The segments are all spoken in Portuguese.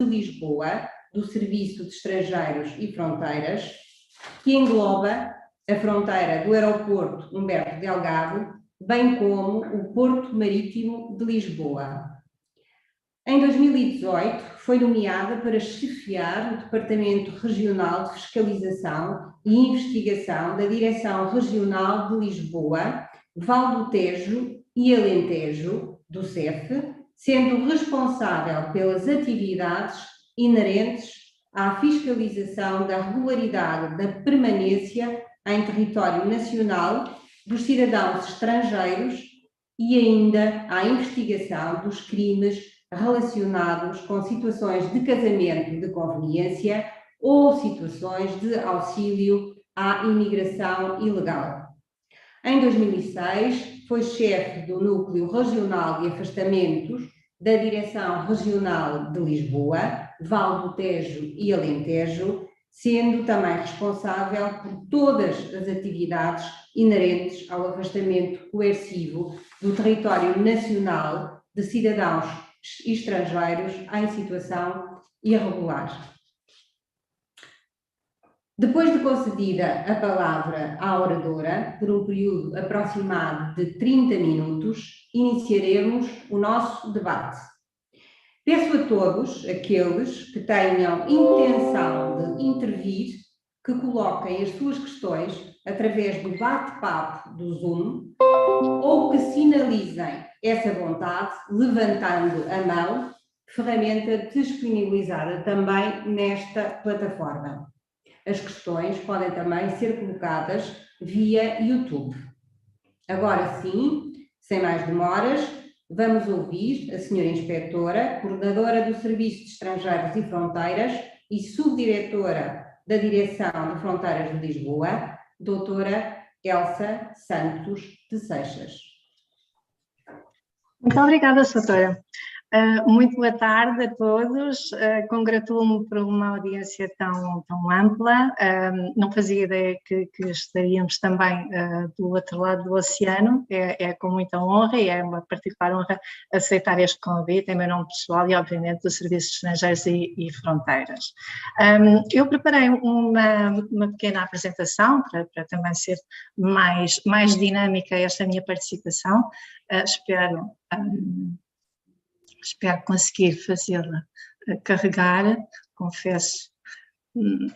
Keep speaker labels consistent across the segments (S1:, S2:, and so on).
S1: de Lisboa, do Serviço de Estrangeiros e Fronteiras, que engloba a fronteira do aeroporto Humberto Delgado, bem como o Porto Marítimo de Lisboa. Em 2018, foi nomeada para chefiar o Departamento Regional de Fiscalização e Investigação da Direção Regional de Lisboa, Val do Tejo e Alentejo, do CEF, sendo responsável pelas atividades inerentes à fiscalização da regularidade da permanência em território nacional dos cidadãos estrangeiros e ainda à investigação dos crimes relacionados com situações de casamento de conveniência ou situações de auxílio à imigração ilegal. Em 2006, foi chefe do Núcleo Regional de Afastamentos da Direção Regional de Lisboa, Val do Tejo e Alentejo, sendo também responsável por todas as atividades inerentes ao afastamento coercivo do território nacional de cidadãos estrangeiros em situação irregular. Depois de concedida a palavra à oradora, por um período aproximado de 30 minutos, iniciaremos o nosso debate. Peço a todos aqueles que tenham intenção de intervir que coloquem as suas questões através do bate-papo do Zoom ou que sinalizem essa vontade levantando a mão, ferramenta disponibilizada também nesta plataforma. As questões podem também ser colocadas via YouTube. Agora sim, sem mais demoras, vamos ouvir a Sra. Inspetora, Coordenadora do Serviço de Estrangeiros e Fronteiras e Subdiretora da Direção de Fronteiras de Lisboa, Doutora Elsa Santos de Seixas.
S2: Muito obrigada, Doutora. Muito boa tarde a todos. Congratulo-me por uma audiência tão ampla. Não fazia ideia que estaríamos também do outro lado do oceano. É com muita honra e é uma particular honra aceitar este convite em meu nome pessoal e, obviamente, do Serviço de Estrangeiros e Fronteiras. Eu preparei uma pequena apresentação para também ser mais dinâmica esta minha participação. Espero conseguir fazê-la carregar, confesso. Não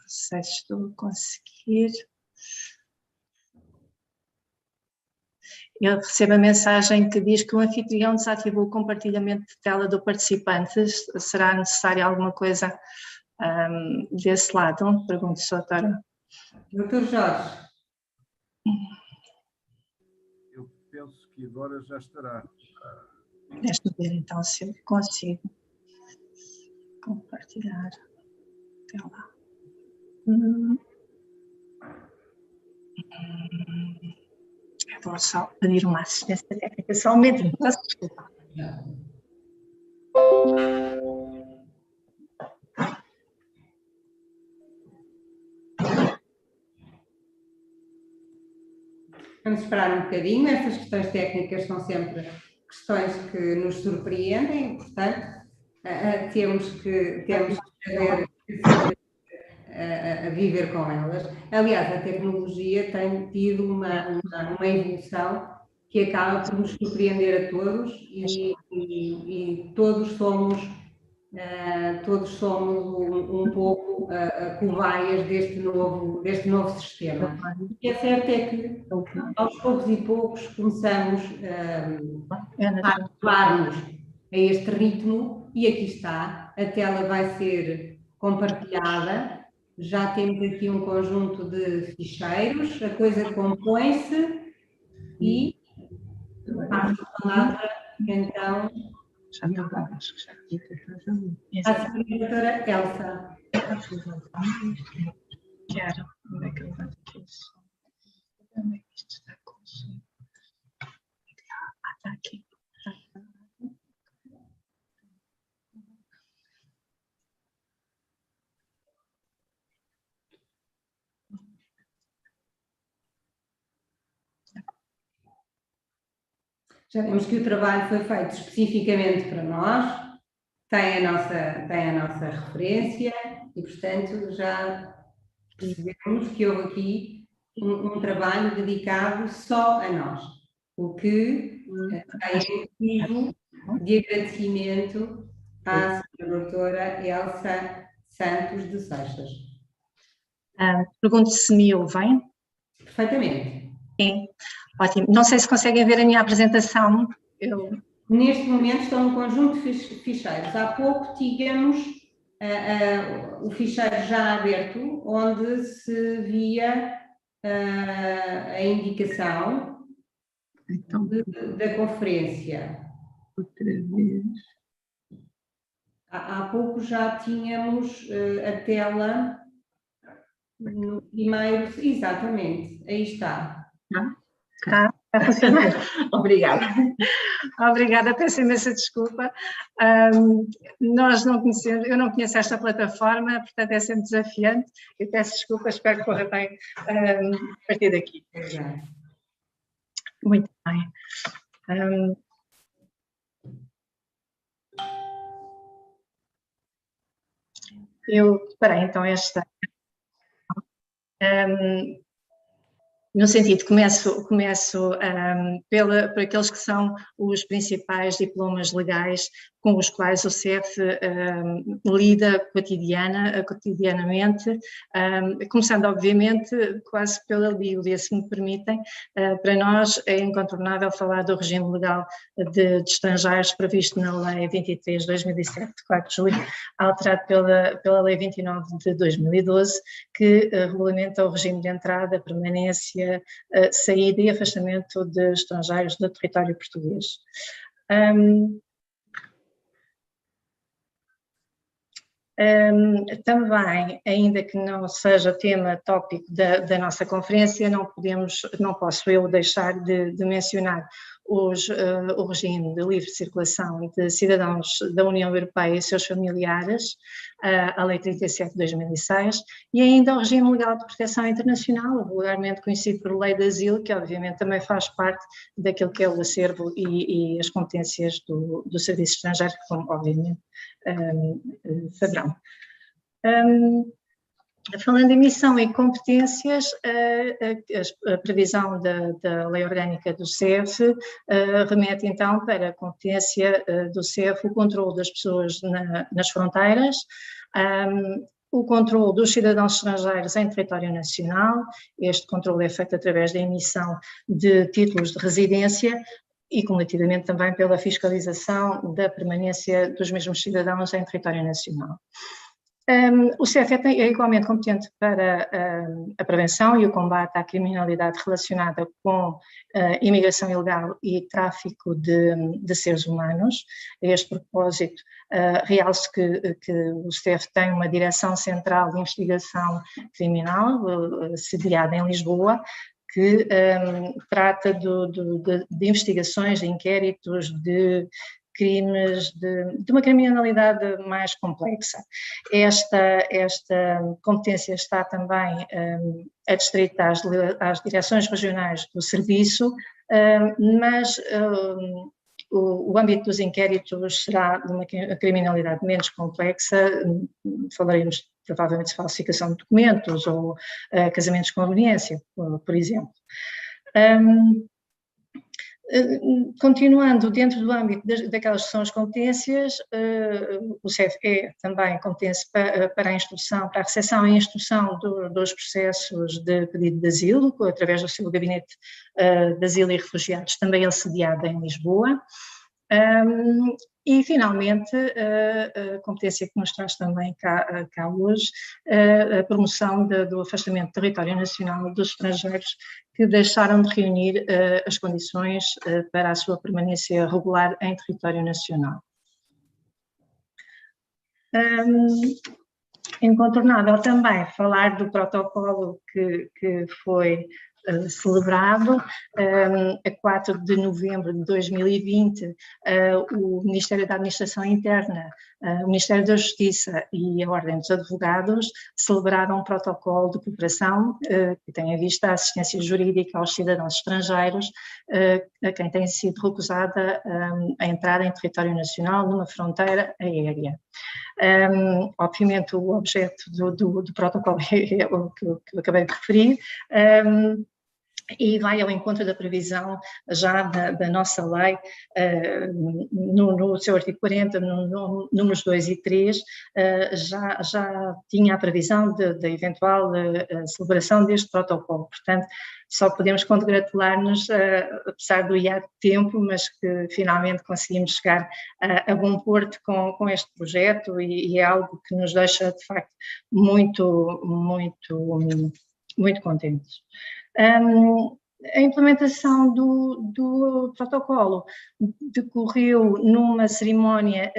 S2: sei se estou a conseguir. Eu recebo a mensagem que diz que o anfitrião desativou o compartilhamento de tela do participante. Será necessário alguma coisa desse lado? Pergunto, doutora.
S1: Doutor Jorge.
S3: Penso que agora já estará.
S2: Deixa-me ver então se eu consigo compartilhar. Até lá. Eu vou só pedir uma assistência técnica, só um momentinho, peço desculpa.
S1: Vamos esperar um bocadinho, estas questões técnicas são sempre questões que nos surpreendem, portanto, temos que saber a viver com elas. Aliás, a tecnologia tem tido uma evolução que acaba por nos surpreender a todos e todos somos um pouco cobaias deste novo sistema. O que é certo é que, aos poucos e poucos, começamos a habituar-nos a este ritmo e aqui está, a tela vai ser compartilhada, já temos aqui um conjunto de ficheiros, a coisa compõe-se e passo a palavra, então,
S2: Já está bom, acho que já
S1: à doutora Elsa.
S2: Quero. Onde é que eu vou aqui? Onde é que isto está com o som? Está aqui.
S1: Já vemos que o trabalho foi feito especificamente para nós, tem a nossa referência e, portanto, já percebemos que houve aqui um trabalho dedicado só a nós, o que é motivo de agradecimento à senhora doutora Elsa Santos de Seixas.
S2: Pergunto se me ouvem.
S1: Perfeitamente.
S2: Sim, ótimo. Não sei se conseguem ver a minha apresentação.
S1: Neste momento estão um conjunto de ficheiros. Há pouco tínhamos o ficheiro já aberto, onde se via a indicação da conferência.
S2: Outra vez.
S1: Há pouco já tínhamos a tela no primeiro. Exatamente, aí está.
S2: Está a funcionar. Obrigada. Obrigada, peço imensa desculpa. Nós não conhecemos, eu não conheço esta plataforma, portanto é sempre desafiante. Eu peço desculpa, espero que corra bem a partir daqui.
S1: Exato.
S2: Muito bem. Eu preparei então esta. No sentido, começo por aqueles que são os principais diplomas legais com os quais o CEF lida cotidianamente, começando obviamente quase pela Bíblia, se me permitem. Para nós é incontornável falar do regime legal de estrangeiros previsto na Lei 23 de 2007, de 4 de julho, alterado pela Lei 29 de 2012, que regulamenta o regime de entrada, permanência, saída e afastamento de estrangeiros do território português. Também, ainda que não seja tema tópico da nossa conferência, não posso eu deixar de mencionar o regime de livre circulação de cidadãos da União Europeia e seus familiares, a Lei 37 de 2006, e ainda o regime legal de proteção internacional, vulgarmente conhecido por Lei de Asilo, que obviamente também faz parte daquilo que é o acervo e as competências do Serviço Estrangeiro, como obviamente saberão. Falando em missão e competências, a previsão da Lei Orgânica do CEF remete então para a competência do CEF o controle das pessoas nas fronteiras, o controle dos cidadãos estrangeiros em território nacional. Este controle é feito através da emissão de títulos de residência e cumulativamente também pela fiscalização da permanência dos mesmos cidadãos em território nacional. O CEF é igualmente competente para a prevenção e o combate à criminalidade relacionada com imigração ilegal e tráfico de seres humanos. A este propósito, realce que o CEF tem uma direção central de investigação criminal, sediada em Lisboa, que trata de investigações, de inquéritos, de crimes, de uma criminalidade mais complexa. Esta competência está também adstrita às direções regionais do serviço, mas o âmbito dos inquéritos será de uma criminalidade menos complexa. Falaremos provavelmente de falsificação de documentos ou casamentos com conveniência, por exemplo. Continuando dentro do âmbito daquelas que são as competências, o CEF é também competente para a instrução, para a recepção e instrução dos processos de pedido de asilo, através do seu gabinete de asilo e refugiados, também ele sediado em Lisboa. E, finalmente, a competência que nos traz também cá hoje, a promoção do afastamento do território nacional dos estrangeiros que deixaram de reunir as condições para a sua permanência regular em território nacional. Incontornável também falar do protocolo que foi celebrado. A 4 de novembro de 2020, o Ministério da Administração Interna, o Ministério da Justiça e a Ordem dos Advogados celebraram um protocolo de cooperação que tem em vista a assistência jurídica aos cidadãos estrangeiros a quem tem sido recusada a entrada em território nacional numa fronteira aérea. Obviamente o objeto do protocolo é o que eu acabei de referir, e vai ao encontro da previsão já da nossa lei, no seu artigo 40, números 2 e 3, já tinha a previsão da eventual celebração deste protocolo. Portanto, só podemos congratular-nos, apesar do hiato de tempo, mas que finalmente conseguimos chegar a bom porto com este projeto, e é algo que nos deixa, de facto, muito contentes. A implementação do protocolo decorreu numa cerimónia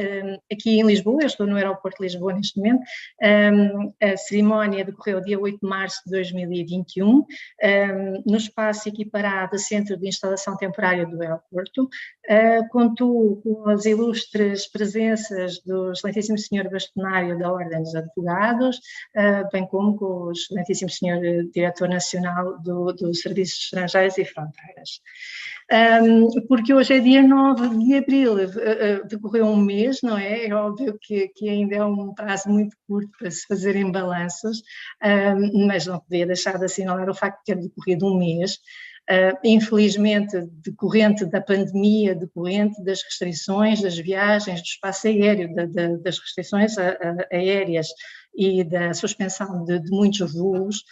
S2: aqui em Lisboa. Eu estou no aeroporto de Lisboa neste momento. A cerimónia decorreu dia 8 de março de 2021, no espaço equiparado a Centro de Instalação Temporária do aeroporto. Contou com as ilustres presenças do Excelentíssimo Senhor Bastonário da Ordem dos Advogados, bem como com o Excelentíssimo Senhor Diretor Nacional dos Serviços Estrangeiros e Fronteiras. Porque hoje é dia 9 de abril, decorreu um mês, não é? É óbvio que ainda é um prazo muito curto para se fazerem balanços, mas não podia deixar de assinalar o facto de ter decorrido um mês. Infelizmente, decorrente da pandemia, decorrente das restrições das viagens, do espaço aéreo, das restrições aéreas e da suspensão de muitos voos,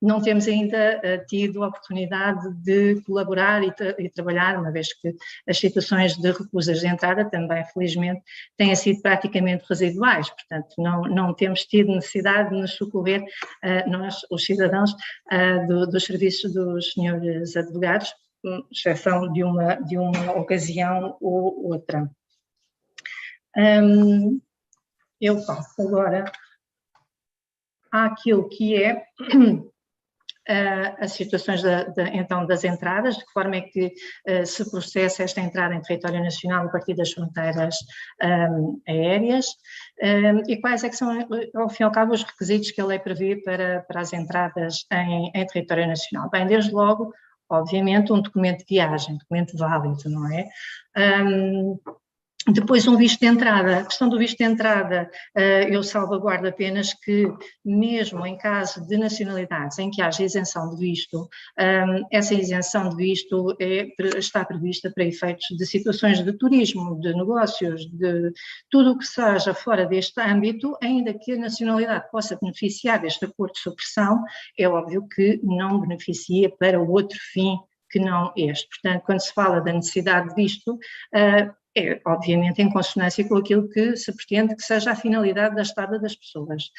S2: não temos ainda tido a oportunidade de colaborar e trabalhar, uma vez que as situações de recusas de entrada também, felizmente, têm sido praticamente residuais. Portanto, não temos tido necessidade de nos socorrer, nós, os cidadãos, dos serviços dos senhores advogados, exceção de uma ocasião ou outra. Eu passo agora àquilo que é as situações então das entradas, de que forma é que se processa esta entrada em território nacional a partir das fronteiras aéreas, e quais é que são, ao fim e ao cabo, os requisitos que a lei prevê para as entradas em território nacional. Bem, desde logo, obviamente, um documento de viagem, documento válido, não é? Depois um visto de entrada. A questão do visto de entrada, eu salvaguardo apenas que, mesmo em caso de nacionalidades em que haja isenção de visto, essa isenção de visto está prevista para efeitos de situações de turismo, de negócios, de tudo o que seja fora deste âmbito, ainda que a nacionalidade possa beneficiar deste acordo de supressão, é óbvio que não beneficia para outro fim que não este. Portanto, quando se fala da necessidade de visto, é obviamente em consonância com aquilo que se pretende que seja a finalidade da estada das pessoas.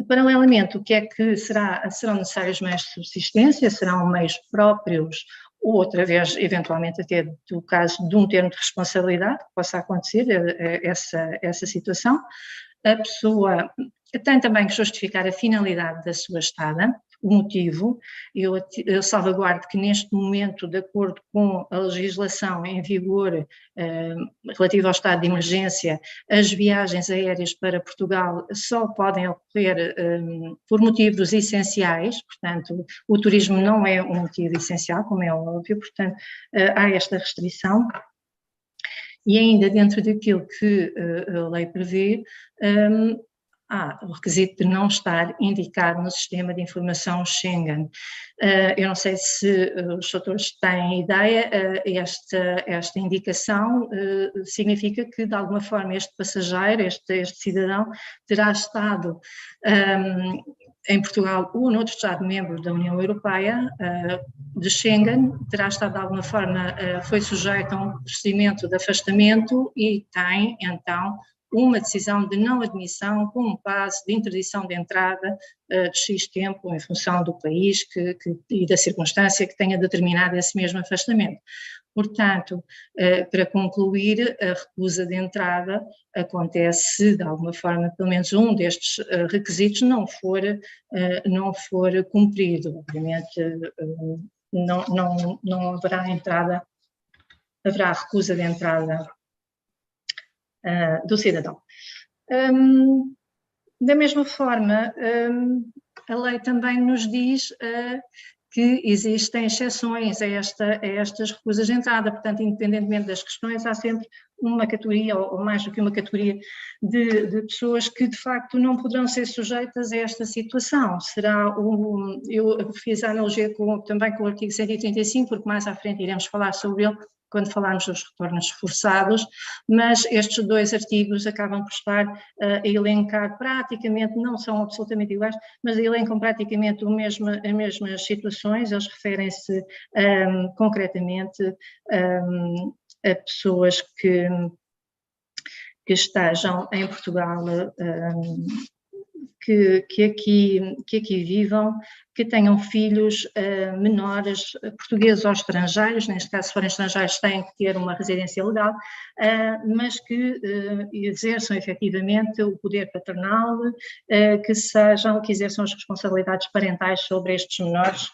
S2: Paralelamente, o que é que serão necessários meios de subsistência? Serão meios próprios ou, através, eventualmente, até do caso de um termo de responsabilidade, que possa acontecer essa situação. A pessoa tem também que justificar a finalidade da sua estada, o motivo. Eu salvaguardo que neste momento, de acordo com a legislação em vigor relativa ao estado de emergência, as viagens aéreas para Portugal só podem ocorrer por motivos essenciais. Portanto, o turismo não é um motivo essencial, como é óbvio, portanto, há esta restrição. E ainda dentro daquilo que a lei prevê, há o requisito de não estar indicado no sistema de informação Schengen. Eu não sei se os doutores têm ideia, esta indicação significa que, de alguma forma, este passageiro, este cidadão, terá estado em Portugal ou noutro Estado-membro da União Europeia, de Schengen, terá estado de alguma forma, foi sujeito a um procedimento de afastamento e tem, então, uma decisão de não admissão com um prazo de interdição de entrada de X tempo, em função do país e da circunstância que tenha determinado esse mesmo afastamento. Portanto, para concluir, a recusa de entrada acontece se, de alguma forma, pelo menos um destes requisitos não for cumprido. Obviamente, não haverá entrada, haverá recusa de entrada do cidadão. Da mesma forma, a lei também nos diz que existem exceções a estas recusas de entrada, portanto, independentemente das questões, há sempre uma categoria, ou mais do que uma categoria, de pessoas que, de facto, não poderão ser sujeitas a esta situação. Eu fiz a analogia também com o artigo 135, porque mais à frente iremos falar sobre ele, quando falarmos dos retornos forçados, mas estes dois artigos acabam por estar a elencar praticamente, não são absolutamente iguais, mas elencam praticamente as mesmas situações. Eles referem-se concretamente a pessoas que estejam em Portugal, que aqui vivam, que tenham filhos menores, portugueses ou estrangeiros, neste caso, se forem estrangeiros, têm que ter uma residência legal, mas que exerçam efetivamente o poder paternal, que exerçam as responsabilidades parentais sobre estes menores.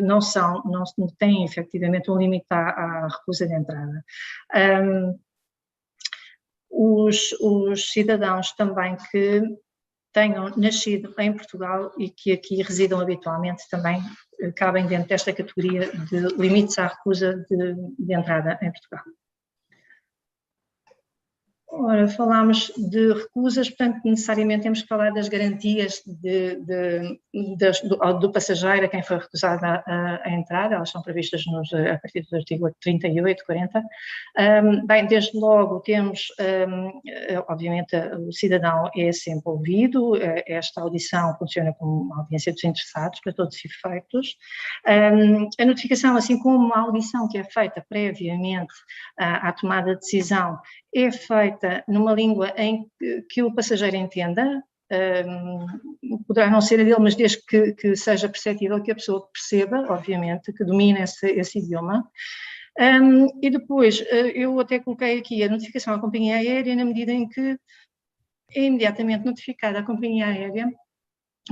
S2: Não têm efetivamente um limite à recusa de entrada. Os cidadãos também que tenham nascido em Portugal e que aqui residam habitualmente também cabem dentro desta categoria de limites à recusa de entrada em Portugal. Ora, falámos de recusas, portanto, necessariamente temos que falar das garantias do passageiro a quem foi recusada a entrada. Elas são previstas a partir do artigo 38, 40. Bem, desde logo temos, obviamente, o cidadão é sempre ouvido. Esta audição funciona como uma audiência dos interessados para todos os efeitos. A notificação, assim como a audição que é feita previamente à tomada de decisão, é feita numa língua em que o passageiro entenda, poderá não ser a dele, mas desde que seja perceptível, que a pessoa perceba, obviamente, que domine esse idioma. E depois, eu até coloquei aqui a notificação à companhia aérea, na medida em que é imediatamente notificada a companhia aérea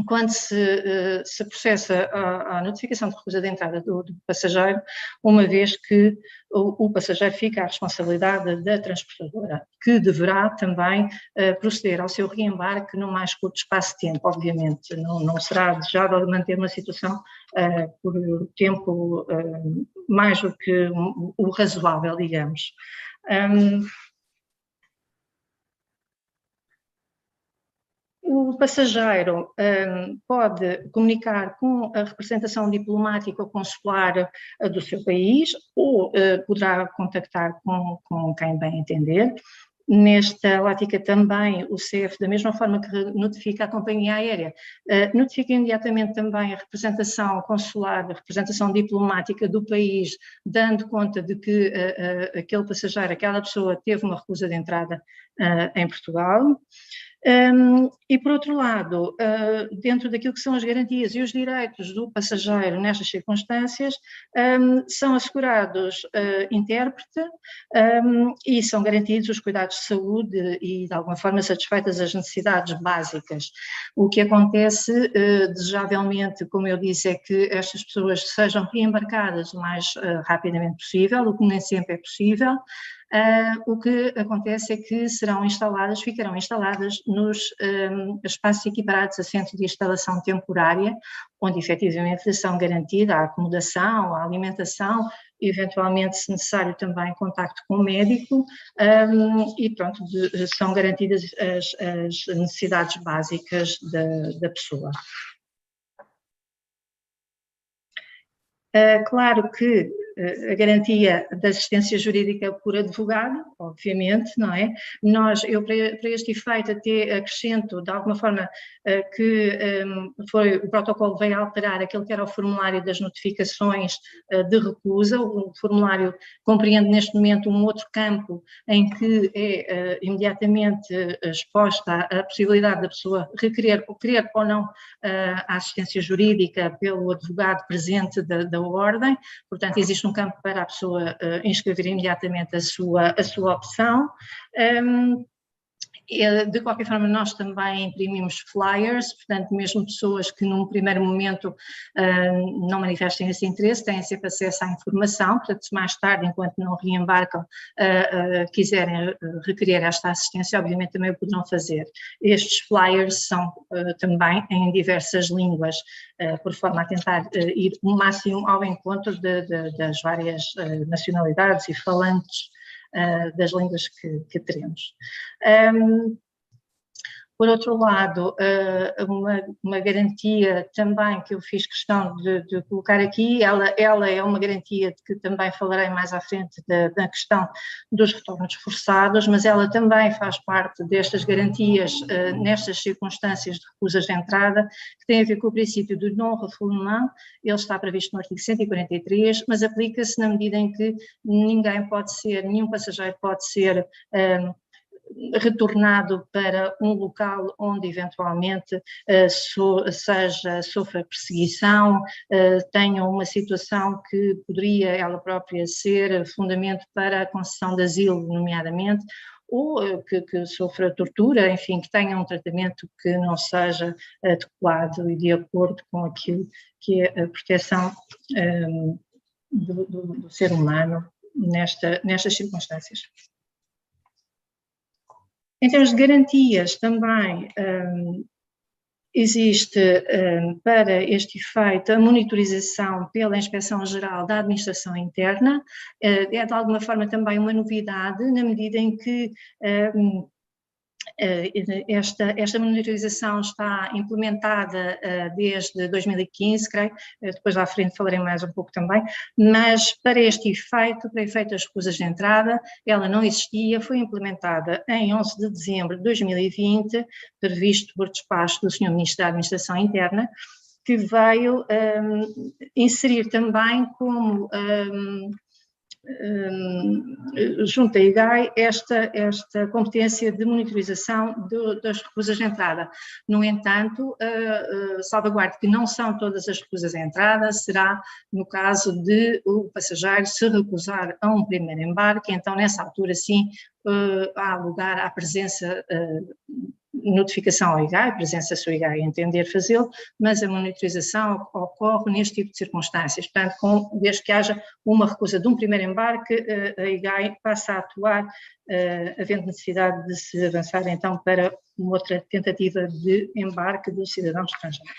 S2: quando se processa a notificação de recusa de entrada do passageiro, uma vez que o passageiro fica à responsabilidade da transportadora, que deverá também proceder ao seu reembarque no mais curto espaço de tempo. Obviamente, não será desejável manter uma situação por tempo mais do que o razoável, digamos. O passageiro pode comunicar com a representação diplomática ou consular do seu país ou poderá contactar com quem bem entender. Nesta ótica também o CEF, da mesma forma que notifica a companhia aérea, notifica imediatamente também a representação consular, a representação diplomática do país, dando conta de que aquele passageiro, aquela pessoa teve uma recusa de entrada em Portugal. E, por outro lado, dentro daquilo que são as garantias e os direitos do passageiro nestas circunstâncias, são assegurados intérprete e são garantidos os cuidados de saúde e, de alguma forma, satisfeitas as necessidades básicas. O que acontece, desejavelmente, como eu disse, é que estas pessoas sejam reembarcadas o mais rapidamente possível, o que nem sempre é possível. O que acontece é que ficarão instaladas nos espaços equiparados a centro de instalação temporária, onde efetivamente são garantida a acomodação, a alimentação, eventualmente, se necessário, também contacto com o médico, e pronto, são garantidas as necessidades básicas da pessoa. Claro que a garantia da assistência jurídica por advogado, obviamente, não é? Eu para este efeito até acrescento, de alguma forma, que o protocolo veio alterar aquele que era o formulário das notificações de recusa. O formulário compreende neste momento um outro campo em que é imediatamente exposta a possibilidade da pessoa requerer ou querer ou não a assistência jurídica pelo advogado presente da ordem. Portanto, existe um campo para a pessoa inscrever imediatamente a sua opção. De qualquer forma, nós também imprimimos flyers, portanto, mesmo pessoas que num primeiro momento não manifestem esse interesse, têm sempre acesso à informação. Portanto, se mais tarde, enquanto não reembarcam, quiserem requerer esta assistência, obviamente também o poderão fazer. Estes flyers são também em diversas línguas, por forma a tentar ir o máximo ao encontro das várias nacionalidades e falantes das línguas que teremos. Por outro lado, uma garantia também que eu fiz questão de colocar aqui, ela é uma garantia de que também falarei mais à frente da questão dos retornos forçados, mas ela também faz parte destas garantias nestas circunstâncias de recusas de entrada, que tem a ver com o princípio do non-refoulement. Ele está previsto no artigo 143, mas aplica-se na medida em que nenhum passageiro pode ser retornado para um local onde eventualmente sofra perseguição, tenha uma situação que poderia ela própria ser fundamento para a concessão de asilo, nomeadamente, ou que sofra tortura, enfim, que tenha um tratamento que não seja adequado e de acordo com aquilo que é a proteção do ser humano nestas circunstâncias. Em termos de garantias, também existe para este efeito a monitorização pela Inspeção-Geral da Administração Interna. É de alguma forma também uma novidade, na medida em que esta monitorização está implementada desde 2015, creio, depois à frente falarei mais um pouco também, mas para este efeito, para efeito das recusas de entrada, ela não existia, foi implementada em 11 de dezembro de 2020, previsto por despacho do Sr. Ministro da Administração Interna, que veio inserir também como junto à IGAI esta competência de monitorização das recusas de entrada. No entanto, salvaguardo que não são todas as recusas de entrada, será no caso de o passageiro se recusar a um primeiro embarque, então nessa altura sim há lugar à presença notificação ao IGAI, presença se o IGAI entender fazê-lo, mas a monitorização ocorre neste tipo de circunstâncias. Portanto, desde que haja uma recusa de um primeiro embarque, a IGAI passa a atuar, havendo necessidade de se avançar então para uma outra tentativa de embarque do cidadão estrangeiro.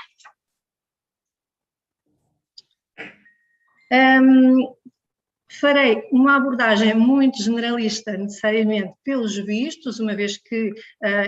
S2: Farei uma abordagem muito generalista, necessariamente pelos vistos, uma vez que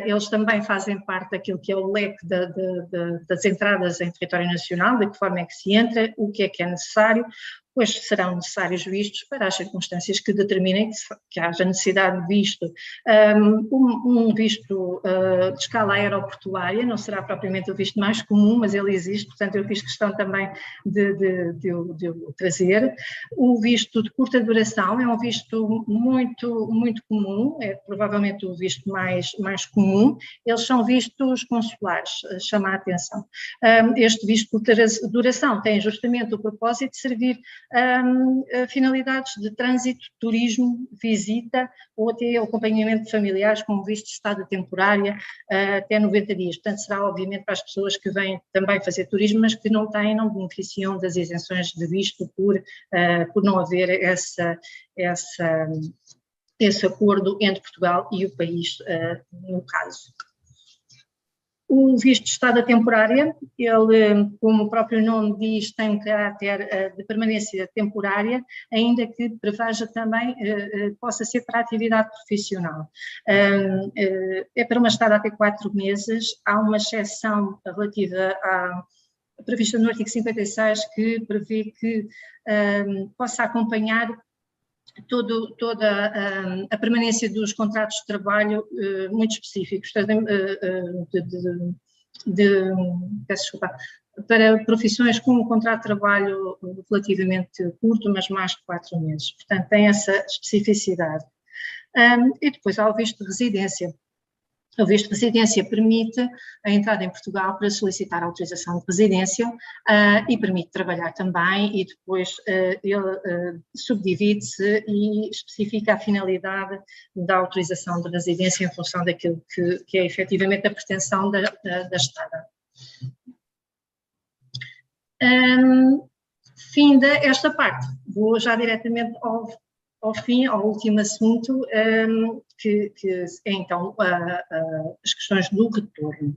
S2: eles também fazem parte daquilo que é o leque das entradas em território nacional, de que forma é que se entra, o que é necessário, pois serão necessários vistos para as circunstâncias que determinem que haja necessidade de visto. Um visto de escala aeroportuária não será propriamente o visto mais comum, mas ele existe, portanto eu fiz questão também de o trazer. O visto de curta duração é um visto muito comum, é provavelmente o visto mais comum. Eles são vistos consulares, chama a atenção. Este visto de duração tem justamente o propósito de servir finalidades de trânsito, turismo, visita ou até acompanhamento de familiares com visto de estada temporária até 90 dias. Portanto, será obviamente para as pessoas que vêm também fazer turismo, mas que não beneficiam das isenções de visto por não haver esse acordo entre Portugal e o país, no caso. O visto de estada temporária, ele, como o próprio nome diz, tem um caráter de permanência temporária, ainda que preveja também, possa ser para a atividade profissional. É para uma estada até 4 meses, há uma exceção relativa prevista no artigo 56, que prevê que possa acompanhar toda a permanência dos contratos de trabalho muito específicos, peço desculpa, para profissões com um contrato de trabalho relativamente curto, mas mais de 4 meses. Portanto, tem essa especificidade. E depois há o visto de residência. O visto de residência permite a entrada em Portugal para solicitar autorização de residência e permite trabalhar também, e depois ele subdivide-se e especifica a finalidade da autorização de residência em função daquilo que é efetivamente a pretensão da estada. Fim desta parte, vou já diretamente ao fim, ao último assunto, que é então as questões do retorno.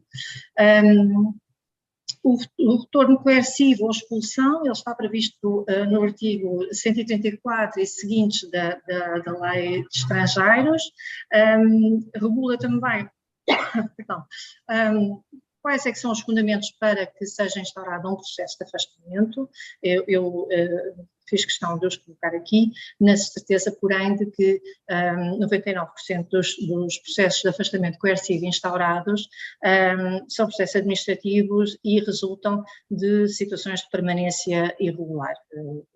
S2: O retorno coercivo ou expulsão, ele está previsto no artigo 134 e seguintes da Lei de Estrangeiros, regula também, perdão, quais é que são os fundamentos para que seja instaurado um processo de afastamento. Eu fiz questão de os colocar aqui, na certeza, porém, de que 99% dos processos de afastamento coercivo instaurados são processos administrativos e resultam de situações de permanência irregular,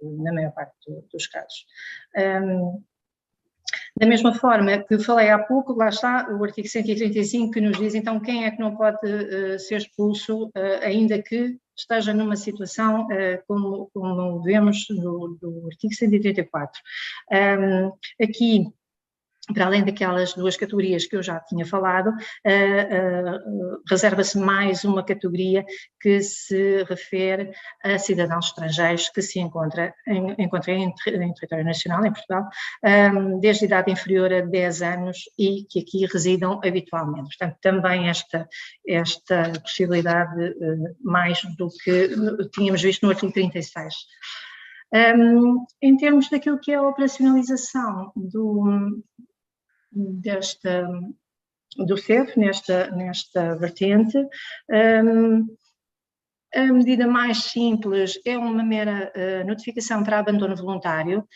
S2: na maior parte dos casos. Da mesma forma que falei há pouco, lá está o artigo 135 que nos diz então quem é que não pode ser expulso, ainda que esteja numa situação como vemos no artigo 134. Aqui, para além daquelas 2 categorias que eu já tinha falado, reserva-se mais uma categoria que se refere a cidadãos estrangeiros que se encontram em território nacional, em Portugal, desde idade inferior a 10 anos e que aqui residam habitualmente. Portanto, também esta possibilidade mais do que tínhamos visto no artigo 36. Em termos daquilo que é a operacionalização do CEF nesta vertente, a medida mais simples é uma mera notificação para abandono voluntário.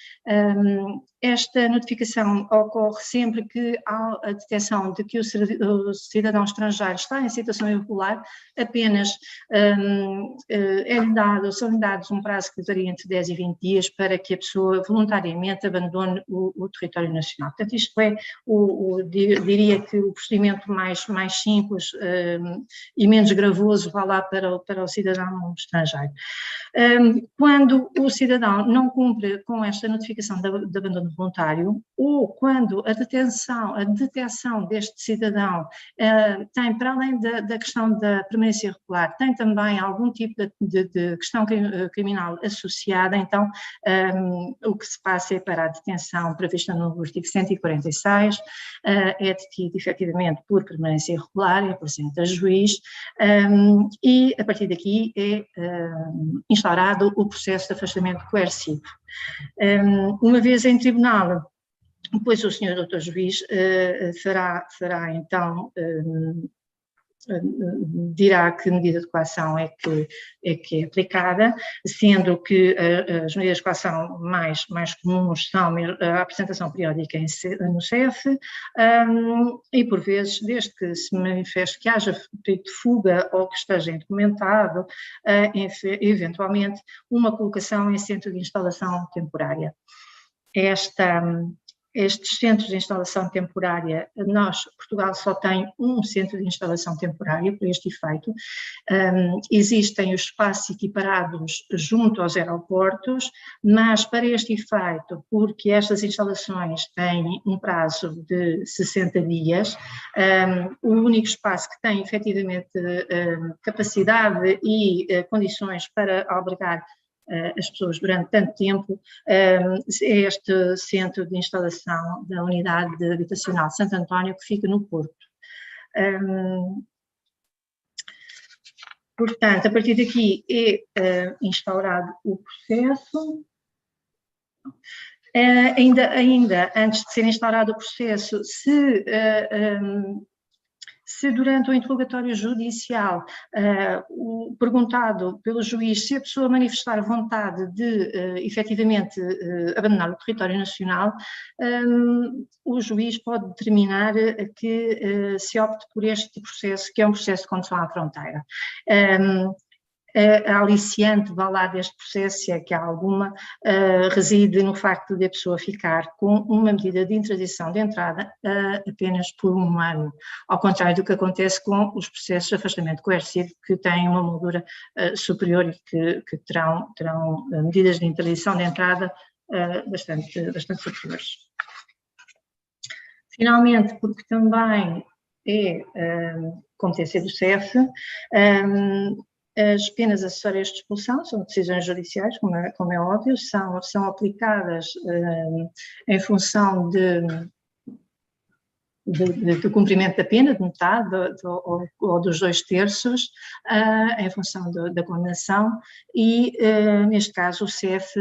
S2: Esta notificação ocorre sempre que há a detecção de que o cidadão estrangeiro está em situação irregular, apenas são-lhe dados um prazo que varia entre 10 e 20 dias para que a pessoa voluntariamente abandone o território nacional. Portanto, isto é, diria que o procedimento mais simples e menos gravoso vá lá para o cidadão estrangeiro. Quando o cidadão não cumpre com esta notificação de abandono voluntário, ou quando a detecção deste cidadão tem, para além da questão da permanência irregular, tem também algum tipo de questão criminal associada, então o que se passa é para a detenção prevista no artigo 146, é detido efetivamente por permanência irregular, é apresenta a juiz e a partir daqui é instaurado o processo de afastamento coercivo. Uma vez em tribunal, depois o senhor doutor juiz fará então, dirá que medida de coação é que é aplicada, sendo que as medidas de coação mais comuns são a apresentação periódica no CEF e, por vezes, desde que se manifeste que haja perigo de fuga ou que esteja indocumentado, eventualmente uma colocação em centro de instalação temporária. Estes centros de instalação temporária, Portugal só tem um centro de instalação temporária para este efeito. Existem os espaços equiparados junto aos aeroportos, mas para este efeito, porque estas instalações têm um prazo de 60 dias, o único espaço que tem efetivamente capacidade e condições para albergar as pessoas durante tanto tempo, é este centro de instalação da unidade habitacional Santo António, que fica no Porto. Portanto, a partir daqui é instaurado o processo. Ainda antes de ser instaurado o processo, Se durante o interrogatório judicial perguntado pelo juiz se a pessoa manifestar vontade de efetivamente abandonar o território nacional, o juiz pode determinar que se opte por este processo, que é um processo de condução à fronteira. A aliciante, vá lá, deste processo, se é que há alguma, reside no facto de a pessoa ficar com uma medida de interdição de entrada apenas por 1 ano, ao contrário do que acontece com os processos de afastamento coercivo, que têm uma moldura superior e que terão medidas de interdição de entrada bastante superiores. Finalmente, porque também é competência do CEF, as penas acessórias de expulsão são decisões judiciais, como é óbvio, são aplicadas em função do cumprimento da pena, de metade ou dos 2/3, em função da condenação, e neste caso o CEF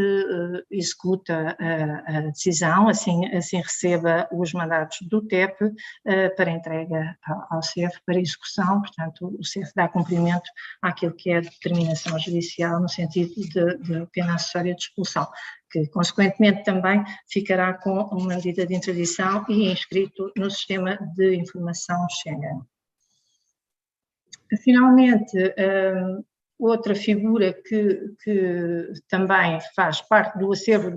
S2: executa a decisão, assim receba os mandatos do TEP para entrega ao CEF para execução. Portanto, o CEF dá cumprimento àquilo que é a determinação judicial no sentido de pena acessória de expulsão, que consequentemente também ficará com uma medida de interdição e inscrito no sistema de informação Schengen. Finalmente, outra figura que também faz parte do acervo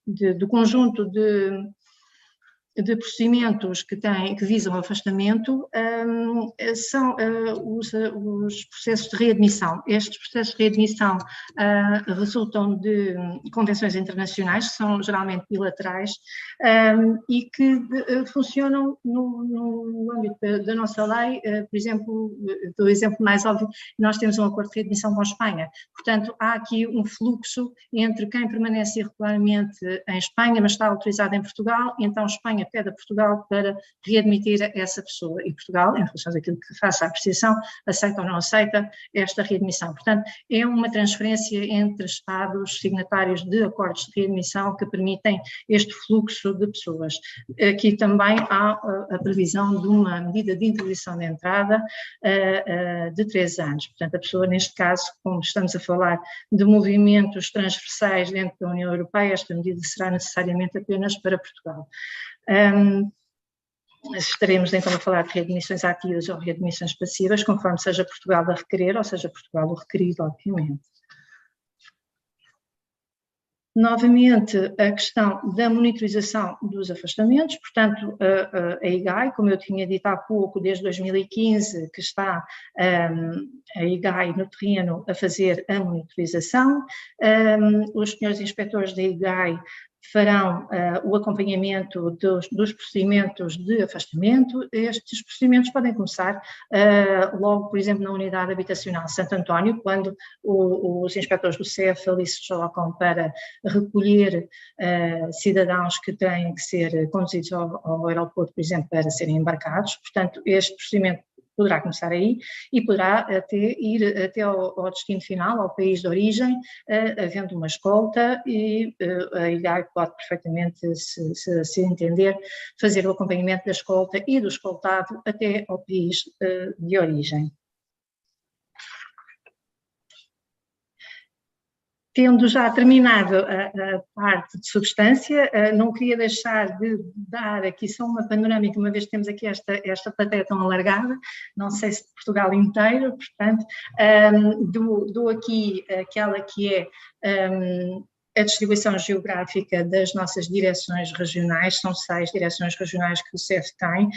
S2: do conjunto de procedimentos que visam o afastamento são os processos de readmissão. Estes processos de readmissão resultam de convenções internacionais, que são geralmente bilaterais, e que funcionam no âmbito da nossa lei. Por exemplo, do exemplo mais óbvio, nós temos um acordo de readmissão com a Espanha. Portanto, há aqui um fluxo entre quem permanece irregularmente em Espanha, mas está autorizado em Portugal, e então Espanha pede a Portugal para readmitir essa pessoa, e Portugal, em função daquilo que faça a apreciação, aceita ou não aceita esta readmissão. Portanto, é uma transferência entre Estados signatários de acordos de readmissão que permitem este fluxo de pessoas. Aqui também há a previsão de uma medida de interdição de entrada de 3 anos. Portanto, a pessoa, neste caso, como estamos a falar de movimentos transversais dentro da União Europeia, esta medida será necessariamente apenas para Portugal. Estaremos então a falar de readmissões ativas ou readmissões passivas, conforme seja Portugal a requerer, ou seja Portugal o requerido, obviamente. Novamente, a questão da monitorização dos afastamentos, portanto, a IGAI, como eu tinha dito há pouco, desde 2015, que está a IGAI no terreno a fazer a monitorização. Os senhores inspectores da IGAI farão o acompanhamento dos procedimentos de afastamento. Estes procedimentos podem começar logo, por exemplo, na unidade habitacional Santo António, quando os inspectores do CEF ali se deslocam para recolher cidadãos que têm que ser conduzidos ao aeroporto, por exemplo, para serem embarcados. Portanto, este procedimento poderá começar aí e poderá ir até ao destino final, ao país de origem, havendo uma escolta, e a IGAI pode perfeitamente, se entender, fazer o acompanhamento da escolta e do escoltado até ao país de origem. Tendo já terminado a parte de substância, não queria deixar de dar aqui só uma panorâmica, uma vez que temos aqui esta plateia tão alargada, não sei se de Portugal inteiro, portanto, dou aqui aquela que é a distribuição geográfica das nossas direções regionais. São 6 direções regionais que o CEF tem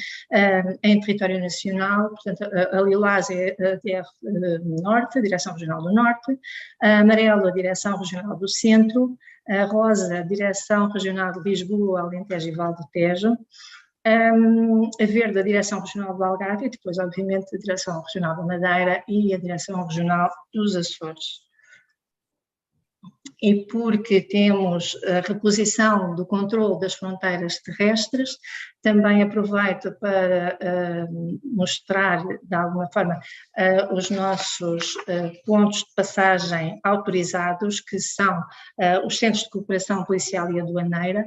S2: em território nacional. Portanto, a lilás é a DR Norte, a Direção Regional do Norte, a amarela, a Direção Regional do Centro, a rosa, a Direção Regional de Lisboa, Alentejo e Val do Tejo, a verde, a Direção Regional do Algarve, e depois, obviamente, a Direção Regional da Madeira e a Direção Regional dos Açores. E porque temos a reposição do controle das fronteiras terrestres, Também aproveito para mostrar, de alguma forma, os nossos pontos de passagem autorizados, que são os Centros de Cooperação Policial e Aduaneira,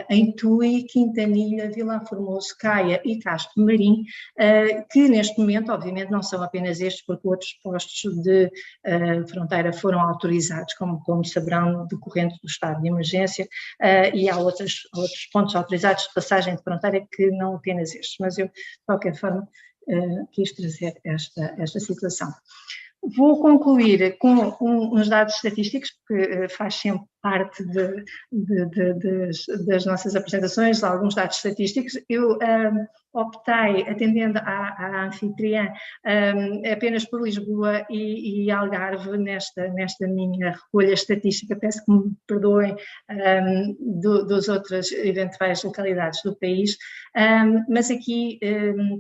S2: em Tui, Quintanilha, Vila Formoso, Caia e Castro Marim, que neste momento, obviamente, não são apenas estes, porque outros postos de fronteira foram autorizados, como saberão, decorrente do estado de emergência, e há outros pontos autorizados de passagem de fronteira que não apenas estes, mas eu, de qualquer forma, quis trazer esta situação. Vou concluir com uns dados estatísticos, porque faz sempre parte das nossas apresentações, alguns dados estatísticos. Eu optei, atendendo à anfitriã, apenas por Lisboa e Algarve nesta minha recolha estatística. Peço que me perdoem das outras eventuais localidades do país, mas aqui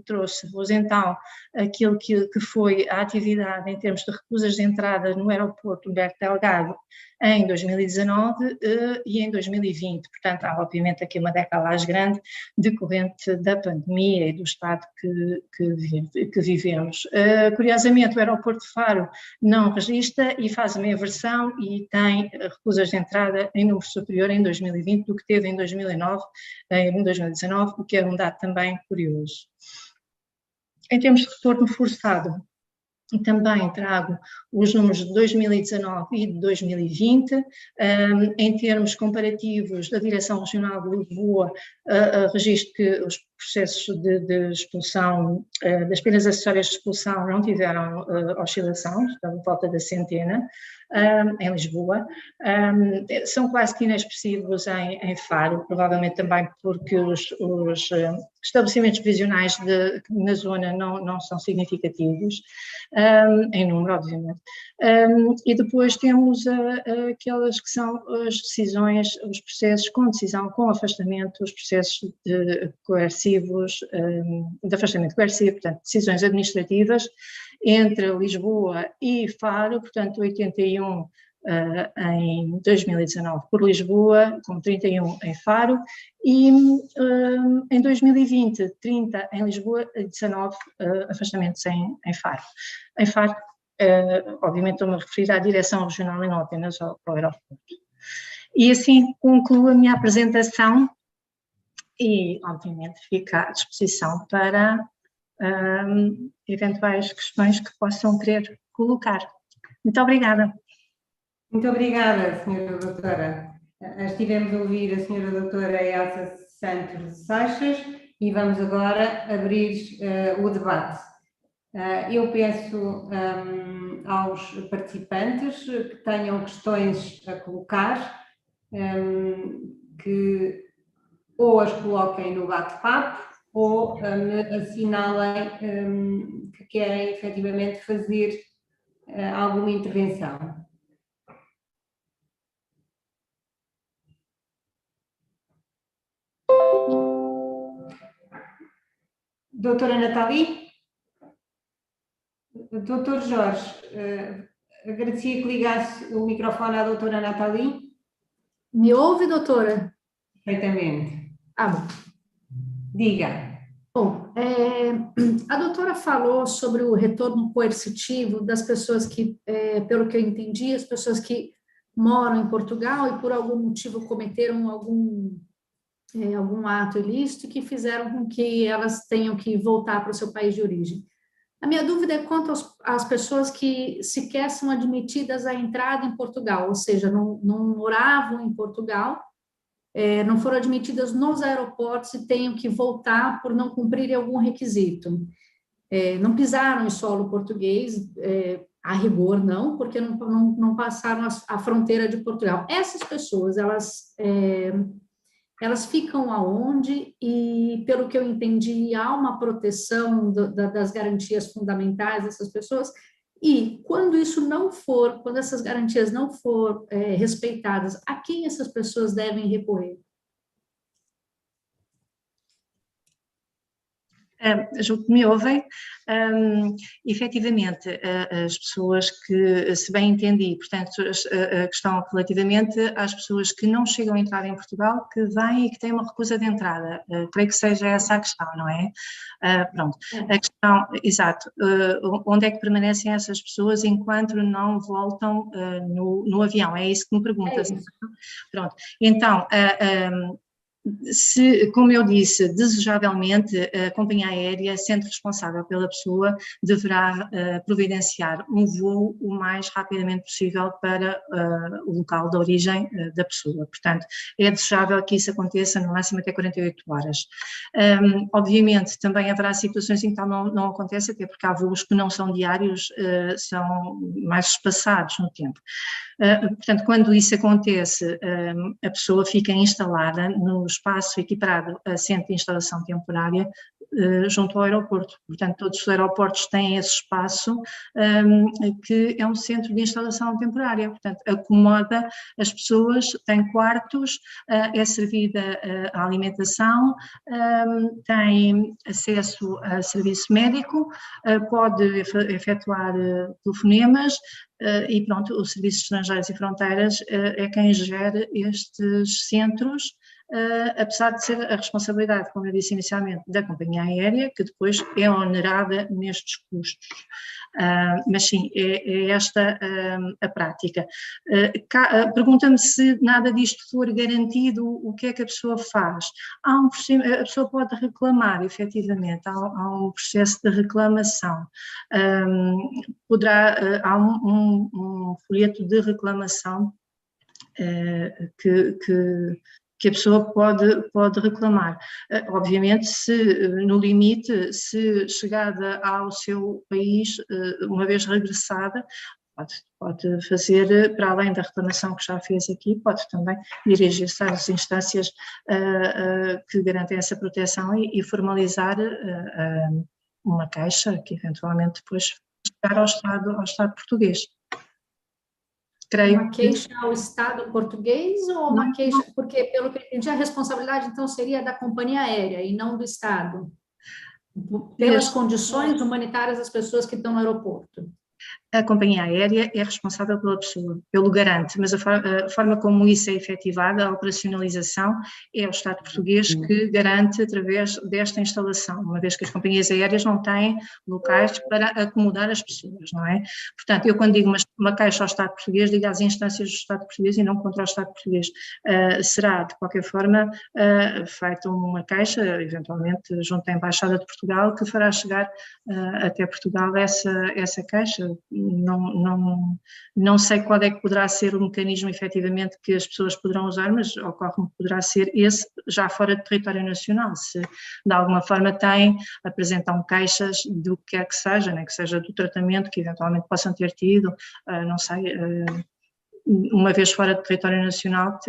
S2: trouxe-vos então aquilo que foi a atividade em termos de recusas de entrada no aeroporto Humberto Delgado em 2019 e em 2020, portanto há obviamente aqui uma decalagem grande decorrente da pandemia e do estado que vivemos. Curiosamente o aeroporto de Faro não registra e faz uma inversão e tem recusas de entrada em número superior em 2020 do que teve em 2019, o que é um dado também curioso. Em termos de retorno forçado, e também trago os números de 2019 e de 2020, em termos comparativos da Direção Regional de Lisboa, registro que os processos de expulsão, das penas acessórias de expulsão não tiveram oscilação, estão em volta da centena, em Lisboa, são quase que inexpressivos em Faro, provavelmente também porque os estabelecimentos prisionais na zona não são significativos, em número, obviamente. E depois temos aquelas que são as decisões, os processos com decisão, com afastamento, os processos coercivos, de afastamento coercivo, portanto, decisões administrativas entre Lisboa e Faro, portanto, 81 em 2019 por Lisboa, com 31 em Faro, e em 2020, 30 em Lisboa, 19 afastamentos em Faro. Em Faro, obviamente estou-me a referir à Direção Regional e não apenas ao aeroporto. E assim concluo a minha apresentação e, obviamente, fico à disposição para eventuais questões que possam querer colocar. Muito obrigada.
S1: Muito obrigada, Sra. Doutora. Estivemos a ouvir a Sra. Doutora Elsa Santos Seixas e vamos agora abrir o debate. Eu peço aos participantes que tenham questões a colocar, que ou as coloquem no bate-papo ou me assinalem que querem efetivamente fazer alguma intervenção. Doutora Nathalie? Doutor Jorge, agradecia que ligasse o microfone à doutora Nathalie.
S4: Me ouve, doutora?
S1: Perfeitamente.
S4: Bom.
S1: Diga.
S4: Bom, a doutora falou sobre o retorno coercitivo das pessoas que, pelo que eu entendi, as pessoas que moram em Portugal e por algum motivo cometeram algum ato ilícito que fizeram com que elas tenham que voltar para o seu país de origem. A minha dúvida é quanto às pessoas que sequer são admitidas à entrada em Portugal, ou seja, não moravam em Portugal, não foram admitidas nos aeroportos e tenham que voltar por não cumprirem algum requisito. Não pisaram em solo português, a rigor não, porque não passaram a fronteira de Portugal. Essas pessoas, elas ficam aonde? E, pelo que eu entendi, há uma proteção das garantias fundamentais dessas pessoas? E, quando essas garantias não for respeitadas, a quem essas pessoas devem recorrer?
S2: Julgo que me ouvem. Efetivamente, as pessoas que, se bem entendi, portanto, a questão relativamente às pessoas que não chegam a entrar em Portugal, que vêm e que têm uma recusa de entrada, creio que seja essa a questão, não é? Pronto, a questão, exato, onde é que permanecem essas pessoas enquanto não voltam no avião? É isso que me perguntas. Pronto, então, como eu disse, desejavelmente a companhia aérea, sendo responsável pela pessoa, deverá providenciar um voo o mais rapidamente possível para o local de origem da pessoa. Portanto, é desejável que isso aconteça no máximo até 48 horas. Obviamente, também haverá situações em que tal não acontece, até porque há voos que não são diários, são mais espaçados no tempo. Portanto, quando isso acontece, a pessoa fica instalada no espaço equiparado a centro de instalação temporária junto ao aeroporto. Portanto, todos os aeroportos têm esse espaço que é um centro de instalação temporária. Portanto, acomoda as pessoas, tem quartos, é servida a alimentação, tem acesso a serviço médico, pode efetuar telefonemas, e pronto, o Serviço de Estrangeiros e Fronteiras é quem gera estes centros, apesar de ser a responsabilidade, como eu disse inicialmente, da companhia aérea, que depois é onerada nestes custos. Mas sim, é esta a prática. Pergunta-me se nada disto for garantido, o que é que a pessoa faz? A pessoa pode reclamar, efetivamente, há um processo de reclamação. Há um folheto de reclamação que a pessoa pode reclamar. Obviamente, no limite, se chegada ao seu país, uma vez regressada, pode fazer, para além da reclamação que já fez aqui, pode também dirigir-se às instâncias que garantem essa proteção e formalizar uma queixa que eventualmente depois chegar ao Estado português. Creio
S4: uma queixa ao Estado português ou uma queixa, porque pelo que eu entendi a responsabilidade então seria da companhia aérea e não do Estado, pelas condições humanitárias das pessoas que estão no aeroporto.
S2: A companhia aérea é responsável pela pessoa, pelo garante, mas a forma como isso é efetivada, a operacionalização, é o Estado português que garante através desta instalação, uma vez que as companhias aéreas não têm locais para acomodar as pessoas, não é? Portanto, eu quando digo uma queixa ao Estado português, digo às instâncias do Estado português e não contra o Estado português. Será, de qualquer forma, feita uma queixa, eventualmente junto à Embaixada de Portugal, que fará chegar até Portugal essa queixa. Não sei qual é que poderá ser o mecanismo efetivamente que as pessoas poderão usar, mas ocorre-me que poderá ser esse já fora do território nacional, se de alguma forma apresentam queixas do que quer que seja, né, que seja do tratamento que eventualmente possam ter tido, não sei, uma vez fora do território nacional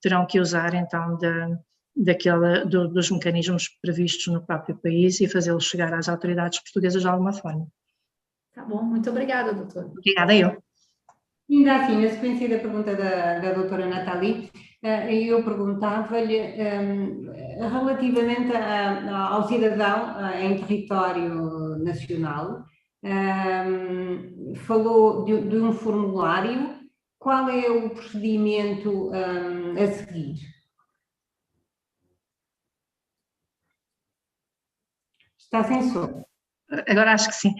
S2: terão que usar então dos mecanismos previstos no próprio país e fazê-los chegar às autoridades portuguesas de alguma forma.
S4: Tá bom, muito obrigada, doutora.
S2: Obrigada, eu.
S1: Ainda assim, na sequência da pergunta da doutora Nathalie, eu perguntava-lhe relativamente ao cidadão em território nacional, falou de um formulário, qual é o procedimento a seguir? Está sem som.
S2: Agora acho que sim.